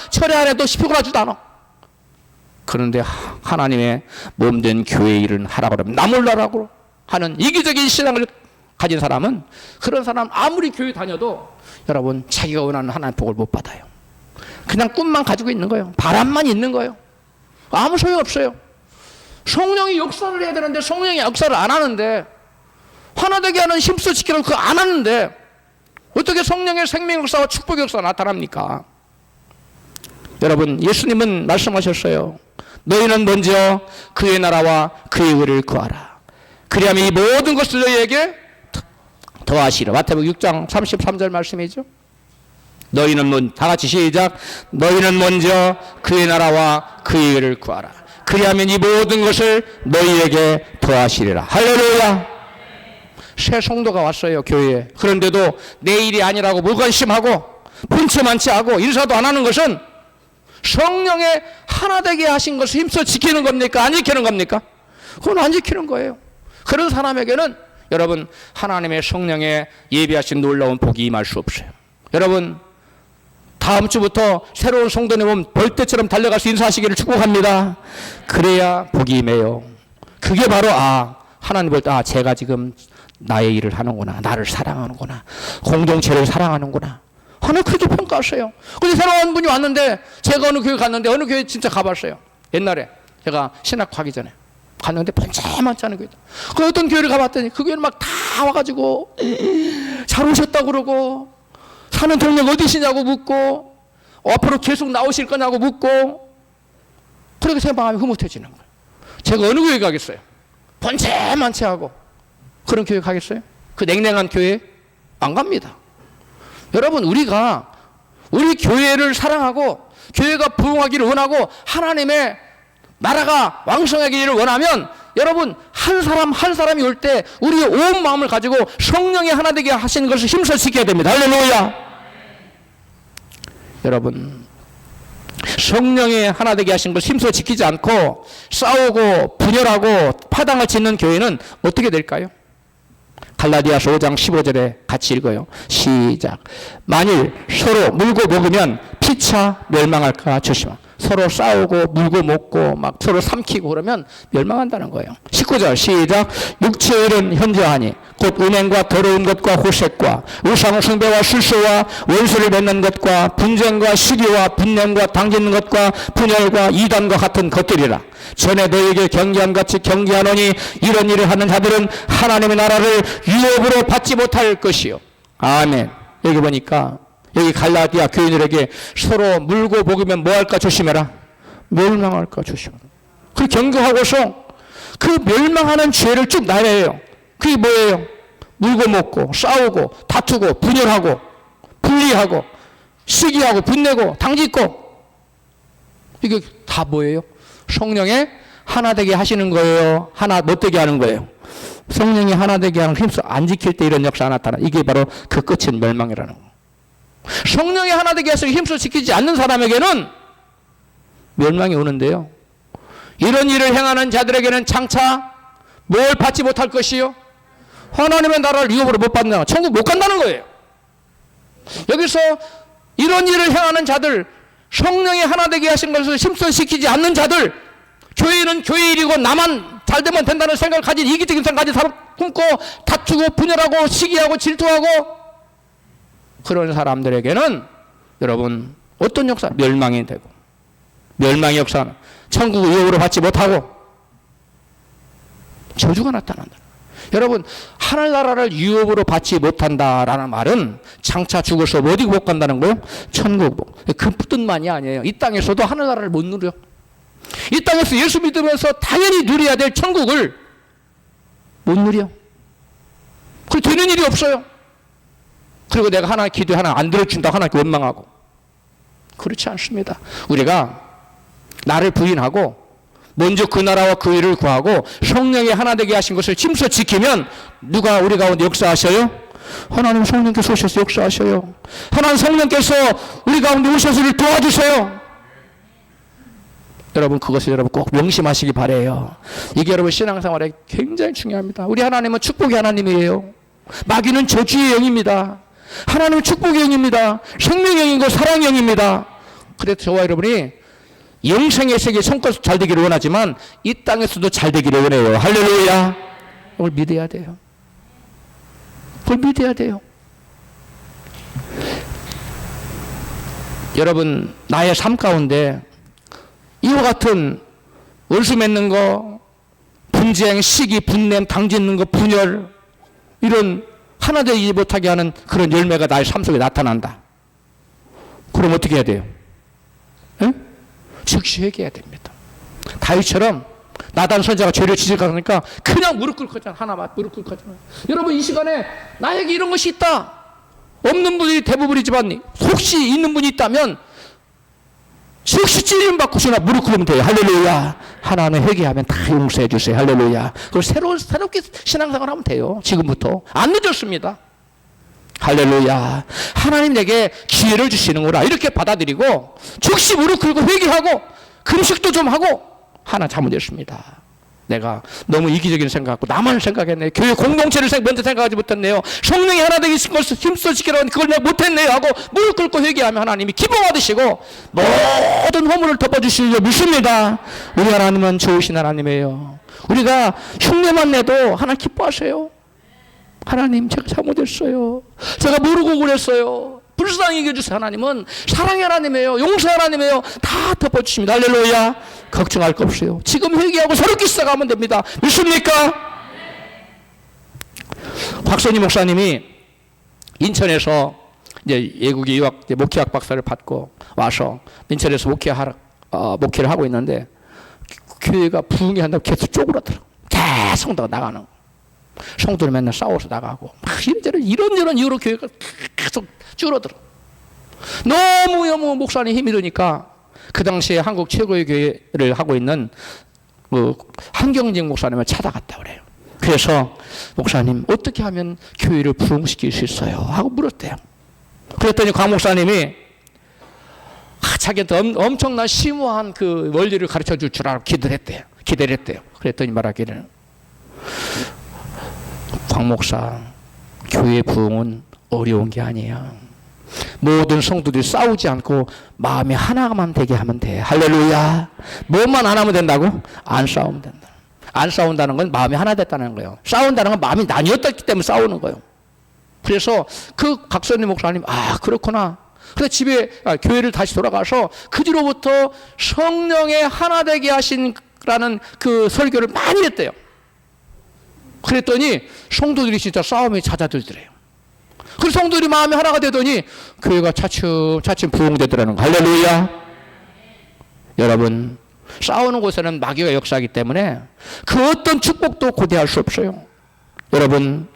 철회 안 해도 피곤하지도 않아. 그런데 하나님의 몸된 교회 일은 하라고 그러면 나몰라라고 하는 이기적인 신앙을 가진 사람은, 그런 사람 아무리 교회 다녀도 여러분 자기가 원하는 하나님의 복을 못 받아요. 그냥 꿈만 가지고 있는 거예요. 바람만 있는 거예요. 아무 소용없어요. 성령이 역사를 해야 되는데 성령이 역사를 안 하는데, 하나되게 하는 힘써 지키는 그거 안 하는데 어떻게 성령의 생명 역사와 축복 역사가 나타납니까? 여러분, 예수님은 말씀하셨어요. 너희는 먼저 그의 나라와 그의 의를 구하라. 그리하면 이 모든 것을 너희에게 더하시라. 마태복음 6장 33절 말씀이죠. 너희는 다 같이 시작. 너희는 먼저 그의 나라와 그의 의를 구하라. 그리하면 이 모든 것을 너희에게 더하시리라. 할렐루야. 새 성도가 왔어요, 교회에. 그런데도 내 일이 아니라고 무관심하고 분체만치 하고 인사도 안 하는 것은 성령의 하나 되게 하신 것을 힘써 지키는 겁니까? 안 지키는 겁니까? 그건 안 지키는 거예요. 그런 사람에게는 여러분 하나님의 성령에 예비하신 놀라운 복이 임할 수 없어요. 여러분 다음 주부터 새로운 성도님 오면 벌떼처럼 달려가서 인사하시기를 축복합니다. 그래야 복이 임해요. 그게 바로 하나님 볼 때 제가 지금 나의 일을 하는구나. 나를 사랑하는구나. 공동체를 사랑하는구나. 하나님 그렇게 평가하세요. 근데 새로운 분이 왔는데 제가 어느 교회 갔는데 어느 교회 진짜 가봤어요. 옛날에 제가 신학 가기 전에 갔는데 번쩍만치 않은 교회다. 그 어떤 교회를 가봤더니 그 교회는 막 다 와가지고 잘 오셨다고 그러고 사는 동력 어디시냐고 묻고 앞으로 계속 나오실 거냐고 묻고 그렇게 제 마음이 흐뭇해지는 거예요. 제가 어느 교회 가겠어요? 번쩍만치 하고 그런 교회 가겠어요? 그 냉랭한 교회? 안 갑니다. 여러분 우리가 우리 교회를 사랑하고 교회가 부흥하기를 원하고 하나님의 나라가 왕성하기를 원하면 여러분 한 사람 한 사람이 올 때 우리의 온 마음을 가지고 성령이 하나 되게 하시는 것을 힘써 지켜야 됩니다. 할렐루야. 여러분 성령이 하나 되게 하신 것을 힘써 지키지 않고 싸우고 분열하고 파당을 짓는 교회는 어떻게 될까요? 갈라디아서 5장 15절에 같이 읽어요. 시작. 만일 서로 물고 먹으면 피차 멸망할까 조심하. 서로 싸우고 물고 먹고 막 서로 삼키고 그러면 멸망한다는 거예요. 19절 시작. 육체의 일은 현저하니 곧 음행과 더러운 것과 호색과 우상 숭배와 술수와 원수를 맺는 것과 분쟁과 시기와 분냄과 당짓는 것과 분열과 이단과 같은 것들이라. 전에 너에게 경계한 같이 경계하노니 이런 일을 하는 자들은 하나님의 나라를 유업으로 받지 못할 것이요. 아멘. 여기 보니까 여기 갈라디아 교인들에게 서로 물고 먹으면 뭐 할까 조심해라. 멸망할까 조심해라. 그 경고하고서 그 멸망하는 죄를 쭉 나열해요. 그게 뭐예요? 물고 먹고 싸우고 다투고 분열하고 분리하고 시기하고 분내고 당짓고 이게 다 뭐예요? 성령의 하나 되게 하시는 거예요? 하나 못 되게 하는 거예요? 성령이 하나 되게 하는 힘써 안 지킬 때 이런 역사가 나타나. 이게 바로 그 끝은 멸망이라는 거예요. 성령이 하나 되게 해서 힘써 지키지 않는 사람에게는 멸망이 오는데요. 이런 일을 행하는 자들에게는 장차 뭘 받지 못할 것이요? 하나님의 나라를 유업으로 못 받는다. 천국 못 간다는 거예요. 여기서 이런 일을 행하는 자들, 성령이 하나 되게 하신 것을 힘써 지키지 않는 자들, 교회는 교회 일이고 나만 잘 되면 된다는 생각을 가진 이기적인 생각을 가진 사람 품고 다투고 분열하고 시기하고 질투하고 그런 사람들에게는 여러분 어떤 역사? 멸망이 되고 멸망의 역사는 천국을 유업으로 받지 못하고 저주가 나타난다. 여러분 하늘나라를 유업으로 받지 못한다라는 말은 장차 죽어서 어디 못 간다는 거예요? 천국. 그 뜻만이 아니에요. 이 땅에서도 하늘나라를 못 누려. 이 땅에서 예수 믿으면서 당연히 누려야 될 천국을 못 누려. 그 되는 일이 없어요. 그리고 내가 하나 기도해 하나 안 들어준다고 하나님께 원망하고. 그렇지 않습니다. 우리가 나를 부인하고 먼저 그 나라와 그 일을 구하고 성령이 하나 되게 하신 것을 힘써 지키면 누가 우리 가운데 역사하셔요? 하나님 성령께서 오셔서 역사하셔요. 하나님 성령께서 우리 가운데 오셔서 우리를 도와주세요. 여러분 그것을 여러분 꼭 명심하시기 바라요. 이게 여러분 신앙생활에 굉장히 중요합니다. 우리 하나님은 축복의 하나님이에요. 마귀는 저주의 영입니다. 하나님은 축복의 영입니다. 생명의 영이고 사랑의 영입니다. 그래서 저와 여러분이 영생의 세계 성과서 잘 되기를 원하지만 이 땅에서도 잘 되기를 원해요. 할렐루야. 그걸 믿어야 돼요. 그걸 믿어야 돼요. 여러분 나의 삶 가운데 이와 같은 원수 맺는 거, 분쟁, 시기, 분냄, 당짓는 거, 분열 이런 하나 되지 못하게 하는 그런 열매가 나의 삶 속에 나타난다. 그럼 어떻게 해야 돼요? 에? 즉시 회개해야 됩니다. 다윗처럼 나단 선자가 죄를 지적하니까 그냥 무릎 꿇고 하잖아. 하나만 무릎 꿇고 하잖아. 여러분 이 시간에 나에게 이런 것이 있다. 없는 분이 대부분이지만 혹시 있는 분이 있다면 즉시 찔림 받고 주나 무릎 꿇으면 돼요. 할렐루야. 하나는 회개하면 다 용서해 주세요. 할렐루야. 그걸 새롭게 신앙생활 하면 돼요. 지금부터. 안 늦었습니다. 할렐루야. 하나님 내게 기회를 주시는구나. 이렇게 받아들이고 즉시 무릎 꿇고 회개하고 금식도 좀 하고 하나 잘못했습니다. 내가 너무 이기적인 생각하고 나만 생각했네. 교회 공동체를 먼저 생각하지 못했네요. 성령이 하나 되기 것을 힘써 지키라고 그걸 내가 못했네요 하고 무릎 꿇고 회개하면 하나님이 기뻐 받으시고 모든 허물을 덮어주시려 믿습니다. 우리 하나님은 좋으신 하나님이에요. 우리가 흉내만 내도 하나님 기뻐하세요. 하나님 제가 잘못했어요. 제가 모르고 그랬어요. 불쌍히 여겨주세요. 하나님은 사랑의 하나님이에요. 용서의 하나님이에요. 다 덮어주십니다. 할렐루야. 걱정할 거 없어요. 지금 회개하고 새롭게 시작하면 됩니다. 믿습니까? 박선희 목사님이 인천에서 이제 외국에 유학 목회학 박사를 받고 와서 인천에서 목회를 하고 있는데 교회가 부흥이 한다고 계속 쪼그라들어. 계속 나가는 거. 성도들 맨날 싸워서 나가고 막 이런저런 이유로 교회가 계속 줄어들어. 너무 목사님 힘이 드니까 그 당시에 한국 최고의 교회를 하고 있는 한경직 목사님을 찾아갔다 그래요. 그래서 목사님 어떻게 하면 교회를 부흥시킬 수 있어요? 하고 물었대요. 그랬더니 강 목사님이 자기한테 엄청난 심오한 그 원리를 가르쳐 줄 줄 알고 기도를 했대요. 그랬더니 말하기를 강 목사, 교회 부흥은 어려운 게 아니야. 모든 성도들이 싸우지 않고 마음이 하나만 되게 하면 돼. 할렐루야. 뭐만 안 하면 된다고? 안 싸우면 된다. 안 싸운다는 건 마음이 하나 됐다는 거예요. 싸운다는 건 마음이 나뉘었기 때문에 싸우는 거예요. 그래서 그 각선님 목사님 그렇구나. 그래서 교회를 다시 돌아가서 그 뒤로부터 성령의 하나 되게 하신라는 그 설교를 많이 했대요. 그랬더니 성도들이 진짜 싸움에 잦아들더래요. 그래서 성도들이 마음이 하나가 되더니 교회가 차츰 부흥되더라는 거. 할렐루야. 여러분 싸우는 곳에는 마귀가 역사하기 때문에 그 어떤 축복도 고대할 수 없어요. 여러분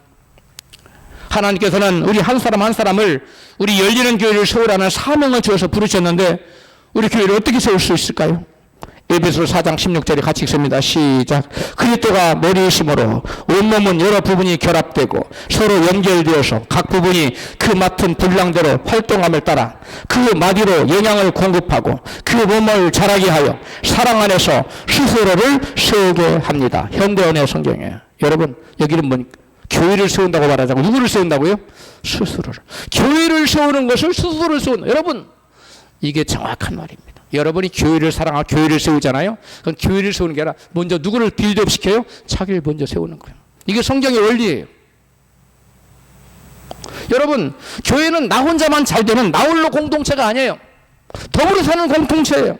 하나님께서는 우리 한 사람 한 사람을 우리 열리는 교회를 세우라는 사명을 주어서 부르셨는데 우리 교회를 어떻게 세울 수 있을까요? 에베소서 4장 16절에 같이 읽습니다. 시작. 그리스도가 머리이심으로 온몸은 여러 부분이 결합되고 서로 연결되어서 각 부분이 그 맡은 분량대로 활동함을 따라 그 마디로 영향을 공급하고 그 몸을 자라게 하여 사랑 안에서 스스로를 세우게 합니다. 현대언의 성경이에요. 여러분 여기는 교회를 세운다고 말하자고 누구를 세운다고요? 스스로를. 교회를 세우는 것을 스스로를 세운다. 여러분 이게 정확한 말입니다. 여러분이 교회를 사랑하고 교회를 세우잖아요. 그건 교회를 세우는 게 아니라 먼저 누구를 빌드업 시켜요? 자기를 먼저 세우는 거예요. 이게 성경의 원리예요. 여러분 교회는 나 혼자만 잘 되는 나홀로 공동체가 아니에요. 더불어 사는 공동체예요.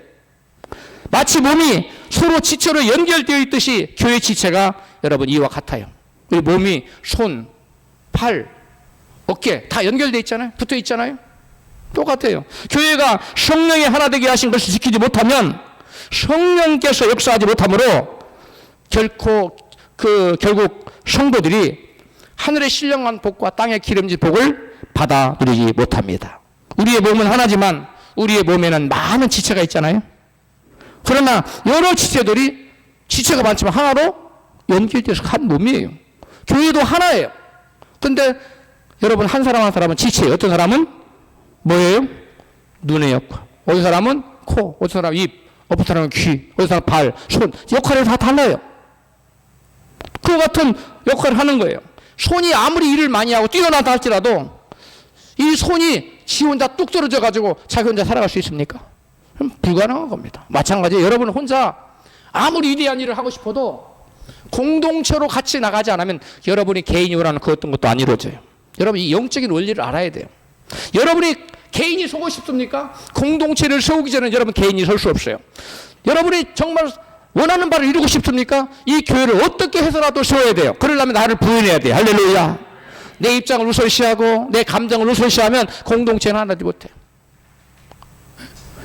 마치 몸이 서로 지체로 연결되어 있듯이 교회 지체가 여러분 이와 같아요. 우리 몸이 손, 팔, 어깨 다 연결되어 있잖아요. 붙어 있잖아요. 똑같아요. 교회가 성령이 하나 되게 하신 것을 지키지 못하면 성령께서 역사하지 못하므로 결국 성도들이 하늘의 신령한 복과 땅의 기름진 복을 받아 누리지 못합니다. 우리의 몸은 하나지만 우리의 몸에는 많은 지체가 있잖아요. 그러나 여러 지체들이 지체가 많지만 하나로 연결돼서 한 몸이에요. 교회도 하나예요. 근데 여러분 한 사람 한 사람은 지체예요. 어떤 사람은 뭐예요? 눈의 역할. 어떤 사람은 코, 어떤 사람은 입, 어떤 사람은 귀, 어떤 사람은 발, 손. 역할이 다 달라요. 그 같은 역할을 하는 거예요. 손이 아무리 일을 많이 하고 뛰어나다 할지라도 이 손이 지 혼자 뚝 떨어져 가지고 자기 혼자 살아갈 수 있습니까? 불가능한 겁니다. 마찬가지예요. 여러분 혼자 아무리 위대한 일을 하고 싶어도 공동체로 같이 나가지 않으면 여러분이 개인이 원하는 그 어떤 것도 안 이루어져요. 여러분 이 영적인 원리를 알아야 돼요. 여러분이 개인이 서고 싶습니까? 공동체를 세우기 전에 여러분 개인이 설 수 없어요. 여러분이 정말 원하는 바를 이루고 싶습니까? 이 교회를 어떻게 해서라도 세워야 돼요. 그러려면 나를 부인해야 돼요. 할렐루야. 내 입장을 우선시하고 내 감정을 우선시하면 공동체는 하나지 못해요.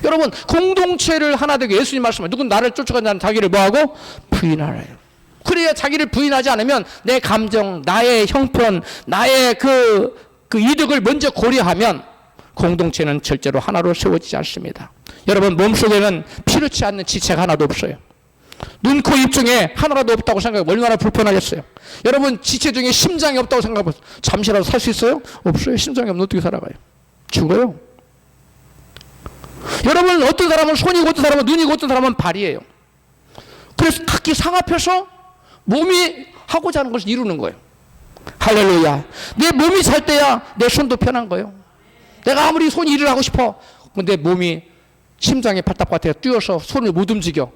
여러분, 공동체를 하나 되게 예수님 말씀하신 누군 나를 쫓아간 자는 자기를 뭐하고? 부인하래요. 그래야 자기를 부인하지 않으면 내 감정, 나의 형편, 나의 그 이득을 먼저 고려하면 공동체는 절대로 하나로 세워지지 않습니다. 여러분, 몸속에는 필요치 않는 지체가 하나도 없어요. 눈, 코, 입 중에 하나라도 없다고 생각하면 얼마나 불편하겠어요. 여러분, 지체 중에 심장이 없다고 생각하면 잠시라도 살 수 있어요? 없어요. 심장이 없으면 어떻게 살아가요? 죽어요. 여러분, 어떤 사람은 손이고 어떤 사람은 눈이고 어떤 사람은 발이에요. 그래서 각기 상합해서 몸이 하고자 하는 것을 이루는 거예요. 할렐루야. 내 몸이 살 때야 내 손도 편한 거예요. 내가 아무리 손이 일을 하고 싶어. 근데 몸이 심장에 발딱 같아요. 뛰어서 손을 못 움직여.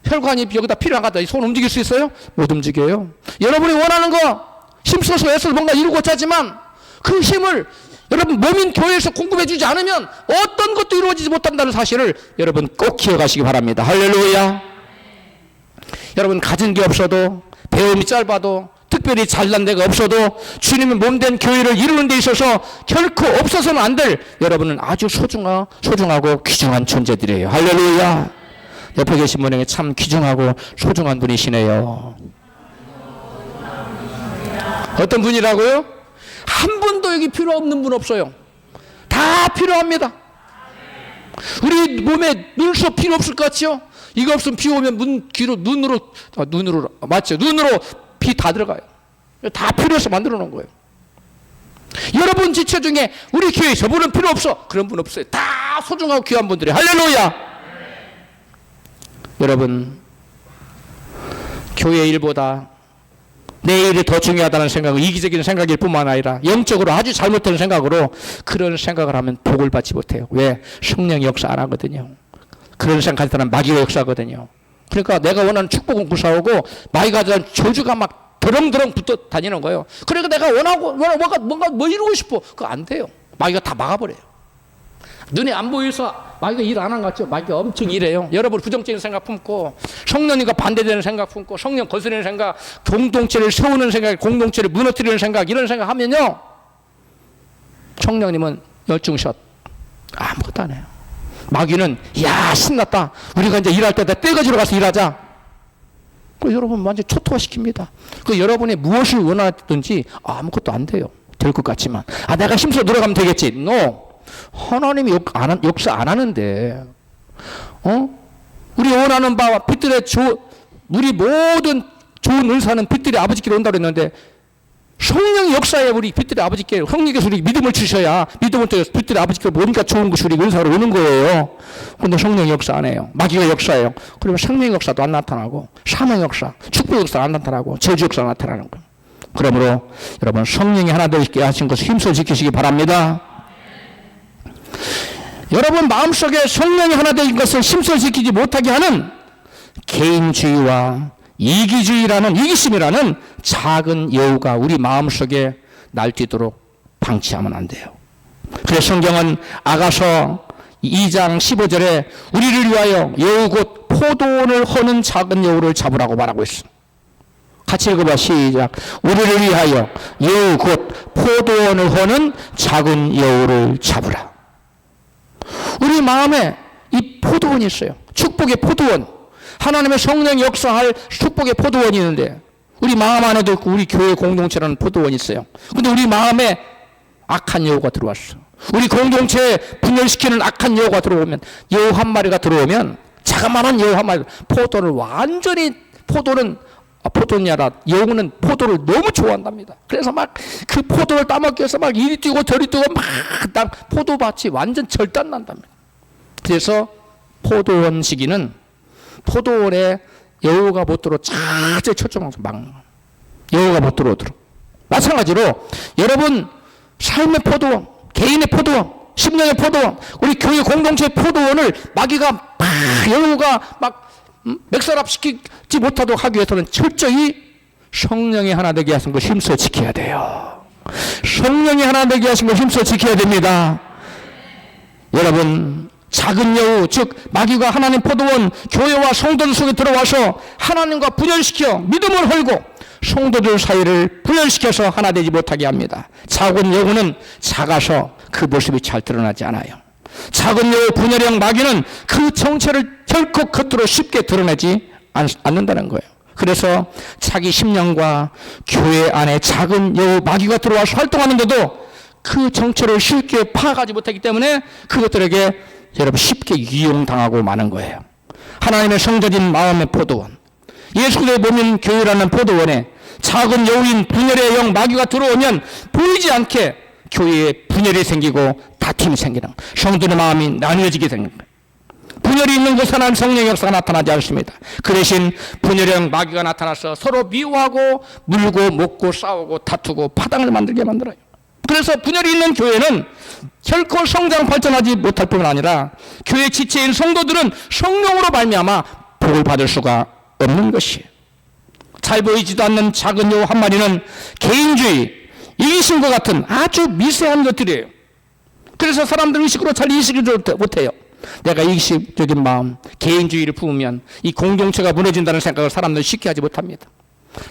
혈관이 여기다 필요한 것 같다. 손 움직일 수 있어요? 못 움직여요. 여러분이 원하는 거 힘써서 애써서 뭔가 이루고자 하지만 그 힘을 여러분 몸인 교회에서 공급해 주지 않으면 어떤 것도 이루어지지 못한다는 사실을 여러분 꼭 기억하시기 바랍니다. 할렐루야. 여러분, 가진 게 없어도, 배움이 짧아도, 특별히 잘난 데가 없어도 주님의 몸된 교회를 이루는 데 있어서 결코 없어서는 안 될 여러분은 아주 소중하고 귀중한 존재들이에요. 할렐루야. 옆에 계신 분에게 참 귀중하고 소중한 분이시네요. 어떤 분이라고요? 한 분도 여기 필요 없는 분 없어요. 다 필요합니다. 우리 몸에 눈썹 필요 없을 것 같죠? 이거 없으면 비 오면 눈으로 맞죠? 눈으로 비 다 들어가요. 다 필요해서 만들어 놓은 거예요. 여러분 지체 중에 우리 교회 저분은 필요 없어. 그런 분 없어요. 다 소중하고 귀한 분들이. 할렐루야. 여러분, 교회 일보다 내 일이 더 중요하다는 생각은 이기적인 생각일 뿐만 아니라 영적으로 아주 잘못된 생각으로 그런 생각을 하면 복을 받지 못해요. 왜? 성령이 역사 안 하거든요. 그런 생각할 때는 마귀가 역사하거든요. 그러니까 내가 원하는 축복은 구사하고 마귀가 전 저주가 막 드렁드렁 붙어 다니는 거예요. 그러니까 내가 원하고 뭔가 뭐 이루고 싶어. 그거 안 돼요. 마귀가 다 막아버려요. 눈에 안 보여서 마귀가 일 안 한 것 같죠? 마귀가 엄청 일해요. 여러분 부정적인 생각 품고 성령님과 반대되는 생각 품고 성령 거스르는 생각, 공동체를 세우는 생각, 공동체를 무너뜨리는 생각, 이런 생각 하면요, 성령님은 열중샷 아무것도 안 해요. 마귀는 야 신났다. 우리가 이제 일할 때다 떼거지로 가서 일하자. 그 여러분 완전 초토화시킵니다. 그 여러분이 무엇을 원하든지 아무것도 안 돼요. 될 것 같지만 내가 힘써 들어가면 되겠지. No. 하나님이 역사 안 하는데 우리 원하는 바와 빛들의 우리 모든 좋은 의사는 빛들의 아버지께로 온다고 했는데 성령의 역사에 우리 빛들의 아버지께 성령께서 우리 믿음을 주셔야 믿음을 통해서 빛들의 아버지께 모니까 좋은 것이 우리 은사로 오는 거예요. 근데 성령의 역사 안 해요. 마귀가 역사예요. 그러면 생명의 역사도 안 나타나고 사망의 역사, 축복의 역사도 안 나타나고 저주 역사가 나타나는 거예요. 그러므로 여러분 성령이 하나 되게 하신 것을 힘써 지키시기 바랍니다. 여러분 마음속에 성령이 하나 되는 것을 힘써 지키지 못하게 하는 개인주의와 이기심이라는 작은 여우가 우리 마음속에 날뛰도록 방치하면 안 돼요. 그래서 성경은 아가서 2장 15절에 우리를 위하여 여우 곧 포도원을 허는 작은 여우를 잡으라고 말하고 있어. 같이 읽어봐. 시작. 우리를 위하여 여우 곧 포도원을 허는 작은 여우를 잡으라. 우리 마음에 이 포도원이 있어요. 축복의 포도원. 하나님의 성령 역사할 축복의 포도원이 있는데 우리 마음 안에도 있고 우리 교회 공동체라는 포도원이 있어요. 근데 우리 마음에 악한 여우가 들어왔어. 우리 공동체에 분열시키는 악한 여우가 들어오면, 여우 한 마리가 들어오면, 자그마한 여우 한 마리, 포도를 완전히, 포도는 여우는 포도를 너무 좋아한답니다. 그래서 막 그 포도를 따먹기 위해서 막 이리 뛰고 저리 뛰고 막 포도밭이 완전 절단난답니다. 그래서 포도원 시기는 포도원에 여우가 못 들어 쫙 초점하면서 막 여우가 못 들어오도록. 마찬가지로 여러분 삶의 포도원, 개인의 포도원, 심령의 포도원, 우리 교회 공동체의 포도원을 마귀가 여우가 막 맥살압시키지 못하도록 하기 위해서는 철저히 성령이 하나 되게 하신 걸 힘써 지켜야 돼요. 성령이 하나 되게 하신 걸 힘써 지켜야 됩니다. 여러분 작은 여우, 즉 마귀가 하나님 포도원 교회와 성도들 속에 들어와서 하나님과 분열시켜 믿음을 헐고 성도들 사이를 분열시켜서 하나 되지 못하게 합니다. 작은 여우는 작아서 그 모습이 잘 드러나지 않아요. 작은 여우 분열의 영 마귀는 그 정체를 결코 겉으로 쉽게 드러내지 않는다는 거예요. 그래서 자기 심령과 교회 안에 작은 여우 마귀가 들어와서 활동하는데도 그 정체를 쉽게 파악하지 못하기 때문에 그것들에게 여러분 쉽게 이용당하고 마는 거예요. 하나님의 성전인 마음의 포도원, 예수 그리스도의 몸인 교회라는 포도원에 작은 여우인 분열의 영 마귀가 들어오면 보이지 않게 교회에 분열이 생기고 다툼이 생기는, 성도의 마음이 나뉘어지게 되는 거예요. 분열이 있는 곳에는 성령의 역사가 나타나지 않습니다. 그 대신 분열의 영 마귀가 나타나서 서로 미워하고 물고 먹고 싸우고 다투고 파당을 만들게 만들어요. 그래서 분열이 있는 교회는 결코 성장 발전하지 못할 뿐만 아니라 교회 지체인 성도들은 성령으로 말미암아 복을 받을 수가 없는 것이에요. 잘 보이지도 않는 작은 여우 한 마리는 개인주의, 이기심과 같은 아주 미세한 것들이에요. 그래서 사람들 의식으로 잘 인식을 못해요. 내가 이기심적인 마음, 개인주의를 품으면 이 공동체가 무너진다는 생각을 사람들은 쉽게 하지 못합니다.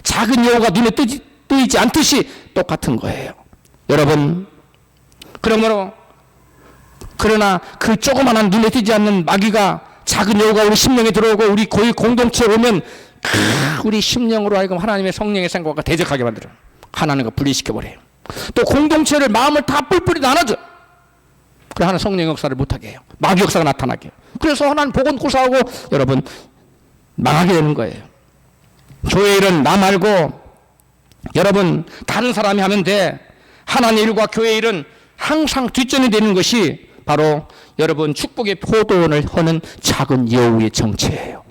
작은 여우가 눈에 뜨이지 않듯이 똑같은 거예요. 여러분, 그러나 그 조그만한 눈에 띄지 않는 마귀가, 작은 여우가 우리 심령에 들어오고 우리 고유 공동체에 오면 우리 심령으로 하여금 하나님의 성령의 생각과 대적하게 만들어요. 하나님과 분리시켜버려요. 또 공동체를, 마음을 다 뿔뿔이 나눠줘. 그래 하나님 성령 역사를 못하게 해요. 마귀 역사가 나타나게 해요. 그래서 하나님 복은 고사하고 여러분 망하게 되는 거예요. 교회 일은 나 말고 여러분 다른 사람이 하면 돼. 하나님 일과 교회 일은 항상 뒷전이 되는 것이 바로 여러분 축복의 포도원을 허는 작은 여우의 정체예요.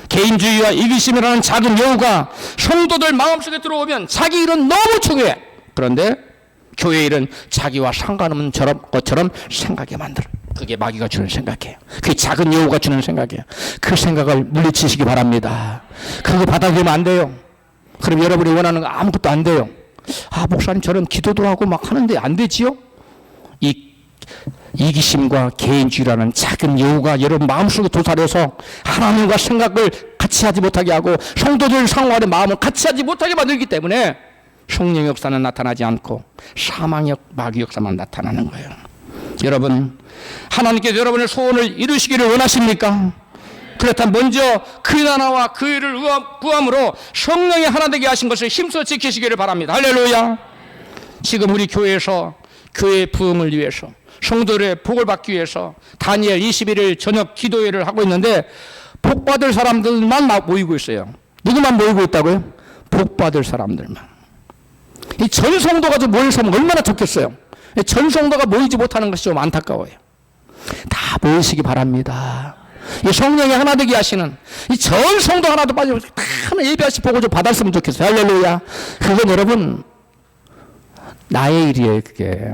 개인주의와 이기심이라는 작은 여우가 성도들 마음속에 들어오면 자기 일은 너무 중요해. 그런데 교회 일은 자기와 상관없는 것처럼 생각하게 만들어. 그게 마귀가 주는 생각이에요. 그게 작은 여우가 주는 생각이에요. 그 생각을 물리치시기 바랍니다. 그거 받아들이면 안 돼요. 그럼 여러분이 원하는 거 아무것도 안 돼요. 아, 목사님 저는 기도도 하고 막 하는데 안 되지요? 이 이기심과 개인주의라는 작은 여우가 여러분 마음속에 도사려서 하나님과 생각을 같이 하지 못하게 하고 성도들 상호간의 마음을 같이 하지 못하게 만들기 때문에 성령 역사는 나타나지 않고 사망역 마귀 역사만 나타나는 거예요. 여러분, 하나님께서 여러분의 소원을 이루시기를 원하십니까? 그렇다면 먼저 그 나라와 그 일을 구함으로 성령이 하나 되게 하신 것을 힘써 지키시기를 바랍니다. 할렐루야. 지금 우리 교회에서 교회의 부흥을 위해서 성도들의 복을 받기 위해서 다니엘 21일 저녁 기도회를 하고 있는데 복 받을 사람들만 모이고 있어요. 누구만 모이고 있다고요? 복 받을 사람들만. 이 전 성도가 좀 모여서 얼마나 좋겠어요. 전 성도가 모이지 못하는 것이 좀 안타까워요. 다 모이시기 바랍니다. 이 성령이 하나 되게 하시는 이 전 성도 하나도 빠지고 다 예배하시 보고 좀 받았으면 좋겠어요. 할렐루야. 그건 여러분 나의 일이에요. 그게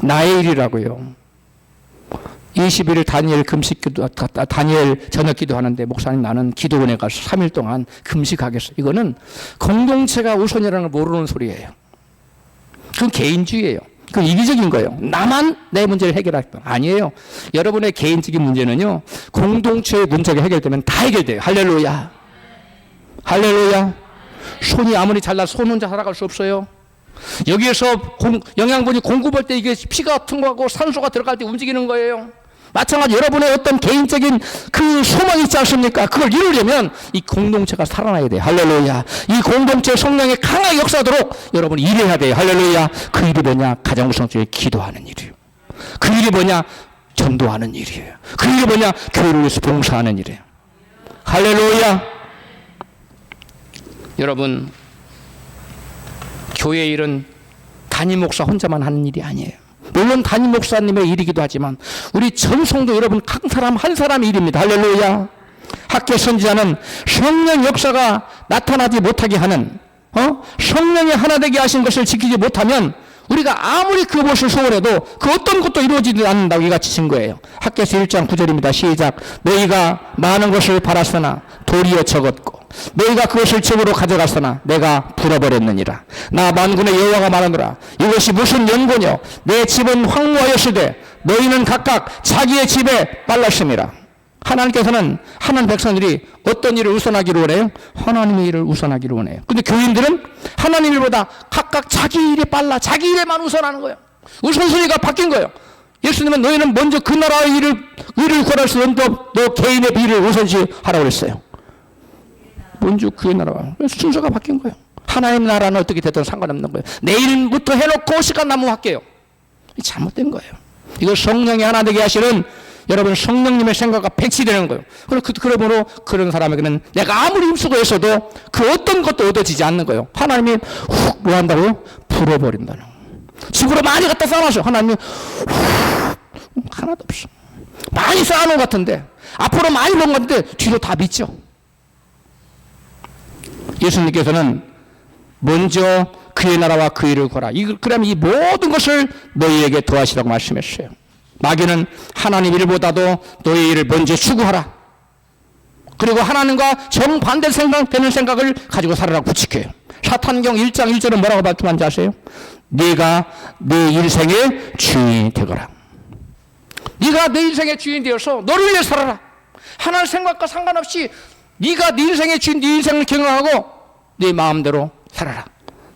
나의 일이라고요. 21일 다니엘 금식기도, 다니엘 저녁 기도하는데 목사님 나는 기도원에 가서 3일 동안 금식하겠어. 이거는 공동체가 우선이라는 걸 모르는 소리예요. 그건 개인주의예요. 그건 이기적인 거예요. 나만 내 문제를 해결할 거 아니에요. 여러분의 개인적인 문제는요, 공동체의 문제가 해결되면 다 해결돼요. 할렐루야. 할렐루야. 손이 아무리 잘나서 손 혼자 살아갈 수 없어요. 여기에서 영양분이 공급할 때 이게 피가 통과하고 산소가 들어갈 때 움직이는 거예요. 마찬가지 여러분의 어떤 개인적인 그 소망이 있지 않습니까? 그걸 이루려면 이 공동체가 살아나야 돼요. 할렐루야. 이 공동체 성령이 강하게 역사하도록 여러분이 일해야 돼요. 할렐루야. 그 일이 뭐냐? 가장 우선적으로 기도하는 일이에요. 그 일이 뭐냐? 전도하는 일이에요. 그 일이 뭐냐? 교회를 위해서 봉사하는 일이에요. 할렐루야. 여러분, 교회 일은 담임 목사 혼자만 하는 일이 아니에요. 물론 담임 목사님의 일이기도 하지만 우리 전 성도 여러분 한 사람 한 사람의 일입니다. 할렐루야. 학교 선지자는 성령 역사가 나타나지 못하게 하는 성령이 하나 되게 하신 것을 지키지 못하면 우리가 아무리 그것을 소원해도 그 어떤 것도 이루어지지 않는다고 이같이 친 거예요. 학개서 1장 9절입니다. 시작. 너희가 많은 것을 바랐으나 도리어 적었고 너희가 그것을 집으로 가져갔으나 내가 불어버렸느니라. 나 만군의 여호와가 말하노라. 이것이 무슨 연고뇨? 내 집은 황무하였으되 너희는 각각 자기의 집에 빨랐음이라. 하나님께서는 하나님 백성들이 어떤 일을 우선하기를 원해요? 하나님의 일을 우선하기를 원해요. 근데 교인들은 하나님 일보다 각각 자기 일에 빨라 자기 일에만 우선하는 거예요. 우선순위가 바뀐 거예요. 예수님은 너희는 먼저 그 나라의 의를 구할 수 있는 너 개인의 비를 우선시 하라고 그랬어요. 먼저 그의 나라가. 순서가 바뀐 거예요. 하나님 나라는 어떻게 됐든 상관없는 거예요. 내일부터 해놓고 시간 남으면 할게요. 잘못된 거예요. 이거 성령이 하나 되게 하시는 여러분 성령님의 생각과 배치되는 거예요. 그러므로 그런 사람에게는 내가 아무리 힘쓰고 했어도 그 어떤 것도 얻어지지 않는 거예요. 하나님이 훅 뭐 한다고요? 풀어버린다는 거예요. 집으로 많이 갖다 쌓아놨어요. 하나님이 훅 하나도 없어. 많이 쌓아놓은 것 같은데 앞으로 많이 본 건데 뒤로 다 믿죠. 예수님께서는 먼저 그의 나라와 그 일을 구하라. 그러면 이 모든 것을 너희에게 더하시라고 말씀했어요. 마귀는 하나님 일보다도 너희 일을 먼저 추구하라. 그리고 하나님과 정반대 되는 생각을 가지고 살아라고 부칙해요. 사탄경 1장 1절은 뭐라고 말씀한지 아세요? 네가 내 인생의 주인이 되거라. 네가 내 인생의 주인이 되어서 너를 위해 살아라. 하나님 생각과 상관없이 네가 네 인생의 주인, 네 인생을 경영하고 네 마음대로 살아라.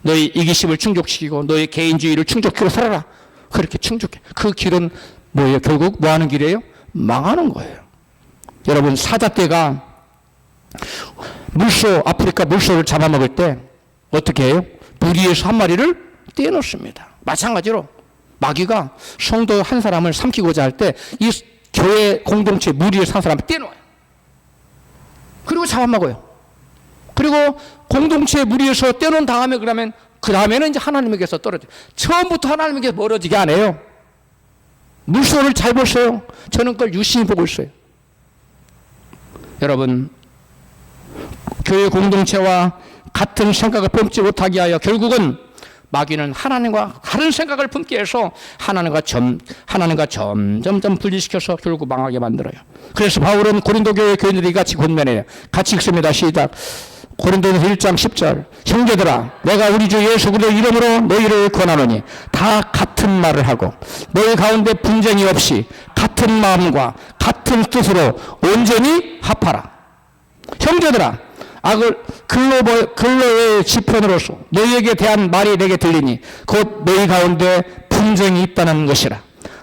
너의 이기심을 충족시키고 너의 개인주의를 충족시키고 살아라. 그렇게 충족해. 그 길은 뭐예요? 결국 뭐 하는 길이에요? 망하는 거예요. 여러분 사자떼가 아프리카 물소를 잡아먹을 때 어떻게 해요? 무리에서 한 마리를 떼어놓습니다. 마찬가지로 마귀가 성도 한 사람을 삼키고자 할 때 이 교회 공동체 무리에 산 사람을 떼어놓아요. 그리고 잡아먹어요. 그리고 공동체 무리에서 떼어놓은 다음에 그러면 그 다음에는 이제 하나님에게서 떨어져요. 처음부터 하나님에게 멀어지게 안 해요. 물소를 잘 보세요. 저는 그걸 유심히 보고 있어요. 여러분 교회 공동체와 같은 생각을 품지 못하게 하여 결국은 마귀는 하나님과 다른 생각을 품게 해서 하나님과 점점 분리시켜서 결국 망하게 만들어요. 그래서 바울은 고린도 교회 교인들이 같이 권면해요. 같이 읽습니다. 시작. 고린도전서 1장 10절. 형제들아 내가 우리 주 예수 그리스도의 이름으로 너희를 권하노니 다 같은 말을 하고 너희 가운데 분쟁이 없이 같은 마음과 같은 뜻으로 온전히 합하라. 형제들아 근로의 지편으로서 너희에게 대한 말이 내게 들리니 곧 너희 가운데 분쟁이 있다는 것이라.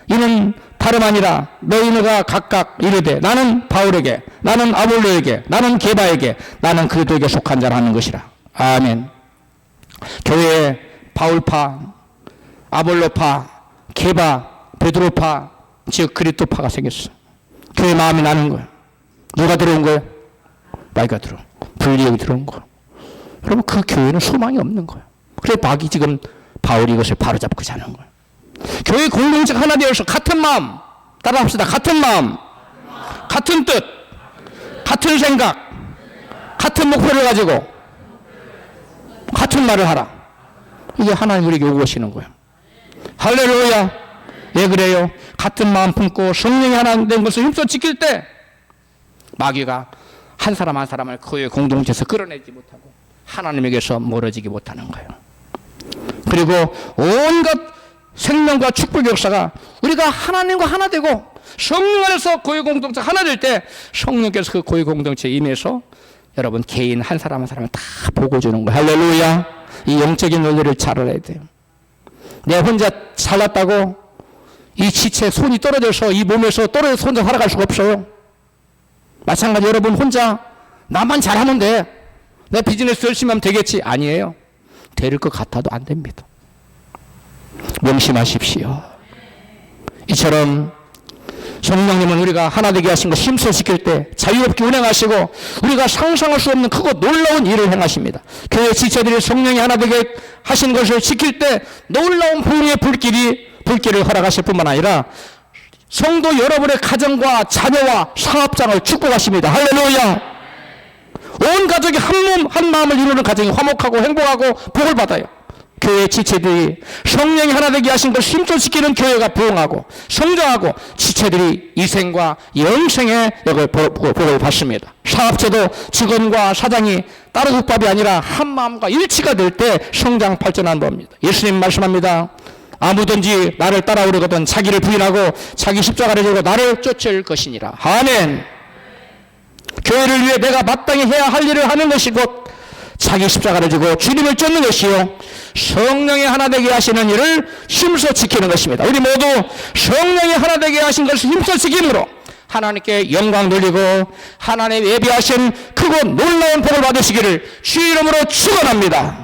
이는 다름 아니라 너희가 각각 이르되 나는 바울에게, 나는 아볼로에게, 나는 게바에게, 나는 그리스도에게 속한 자라는 것이라. 아멘. 교회에 바울파, 아볼로파, 게바, 베드로파, 즉 그리스도파가 생겼어. 교회 마음이 나는 거야. 누가 들어온 거예요? 마귀가 들어온 거야. 분리력이 들어온 거야. 여러분 그 교회는 소망이 없는 거야. 그래서 마귀 지금 바울이 이것을 바로잡고 자는 거야. 교회 공동체가 하나 되어서 같은 마음, 따라합시다. 같은 마음, 같은 뜻, 같은 생각, 같은 목표를 가지고 같은 말을 하라. 이게 하나님 우리에게 요구하시는 거예요. 할렐루야. 왜 그래요? 같은 마음 품고 성령이 하나 된 것을 힘써 지킬 때 마귀가 한 사람 한 사람을 교회 공동체에서 끌어내지 못하고 하나님에게서 멀어지지 못하는 거예요. 그리고 온갖 생명과 축복의 역사가 우리가 하나님과 하나 되고 성령 안에서 교회 공동체 하나 될 때 성령께서 그 교회 공동체에 임해서 여러분 개인 한 사람 한 사람을 다 보고 주는 거예요. 할렐루야. 이 영적인 논리를 잘 알아야 돼요. 내가 혼자 잘났다고 이 지체 손이 떨어져서 이 몸에서 떨어져서 혼자 살아갈 수가 없어요. 마찬가지 여러분 혼자 나만 잘하면 돼. 내 비즈니스 열심히 하면 되겠지. 아니에요. 될 것 같아도 안 됩니다. 명심하십시오. 이처럼 성령님은 우리가 하나 되게 하신 것 힘써 지킬 때 자유롭게 운행하시고 우리가 상상할 수 없는 크고 놀라운 일을 행하십니다. 교회 지체들이 성령이 하나 되게 하신 것을 지킬 때 놀라운 부흥의 불길을 허락하실 뿐만 아니라 성도 여러분의 가정과 자녀와 사업장을 축복하십니다. 할렐루야. 온 가족이 한 몸 한 마음을 이루는 가정이 화목하고 행복하고 복을 받아요. 교회 지체들이 성령이 하나 되게 하신 걸 힘써 지키는 교회가 부흥하고 성장하고 지체들이 이생과 영생의 복을 받습니다. 사업체도 직원과 사장이 따로 국밥이 아니라 한 마음과 일치가 될 때 성장 발전하는 법입니다. 예수님 말씀합니다. 아무든지 나를 따라오려거든 자기를 부인하고 자기 십자가를 지고 나를 쫓을 것이니라. 아멘. 교회를 위해 내가 마땅히 해야 할 일을 하는 것이 곧 자기 십자가를 지고 주님을 쫓는 것이요 성령의 하나 되게 하시는 일을 힘써 지키는 것입니다. 우리 모두 성령의 하나 되게 하신 것을 힘써 지킴으로 하나님께 영광 돌리고 하나님 예비하신 크고 놀라운 복을 받으시기를 주의 이름으로 축원합니다.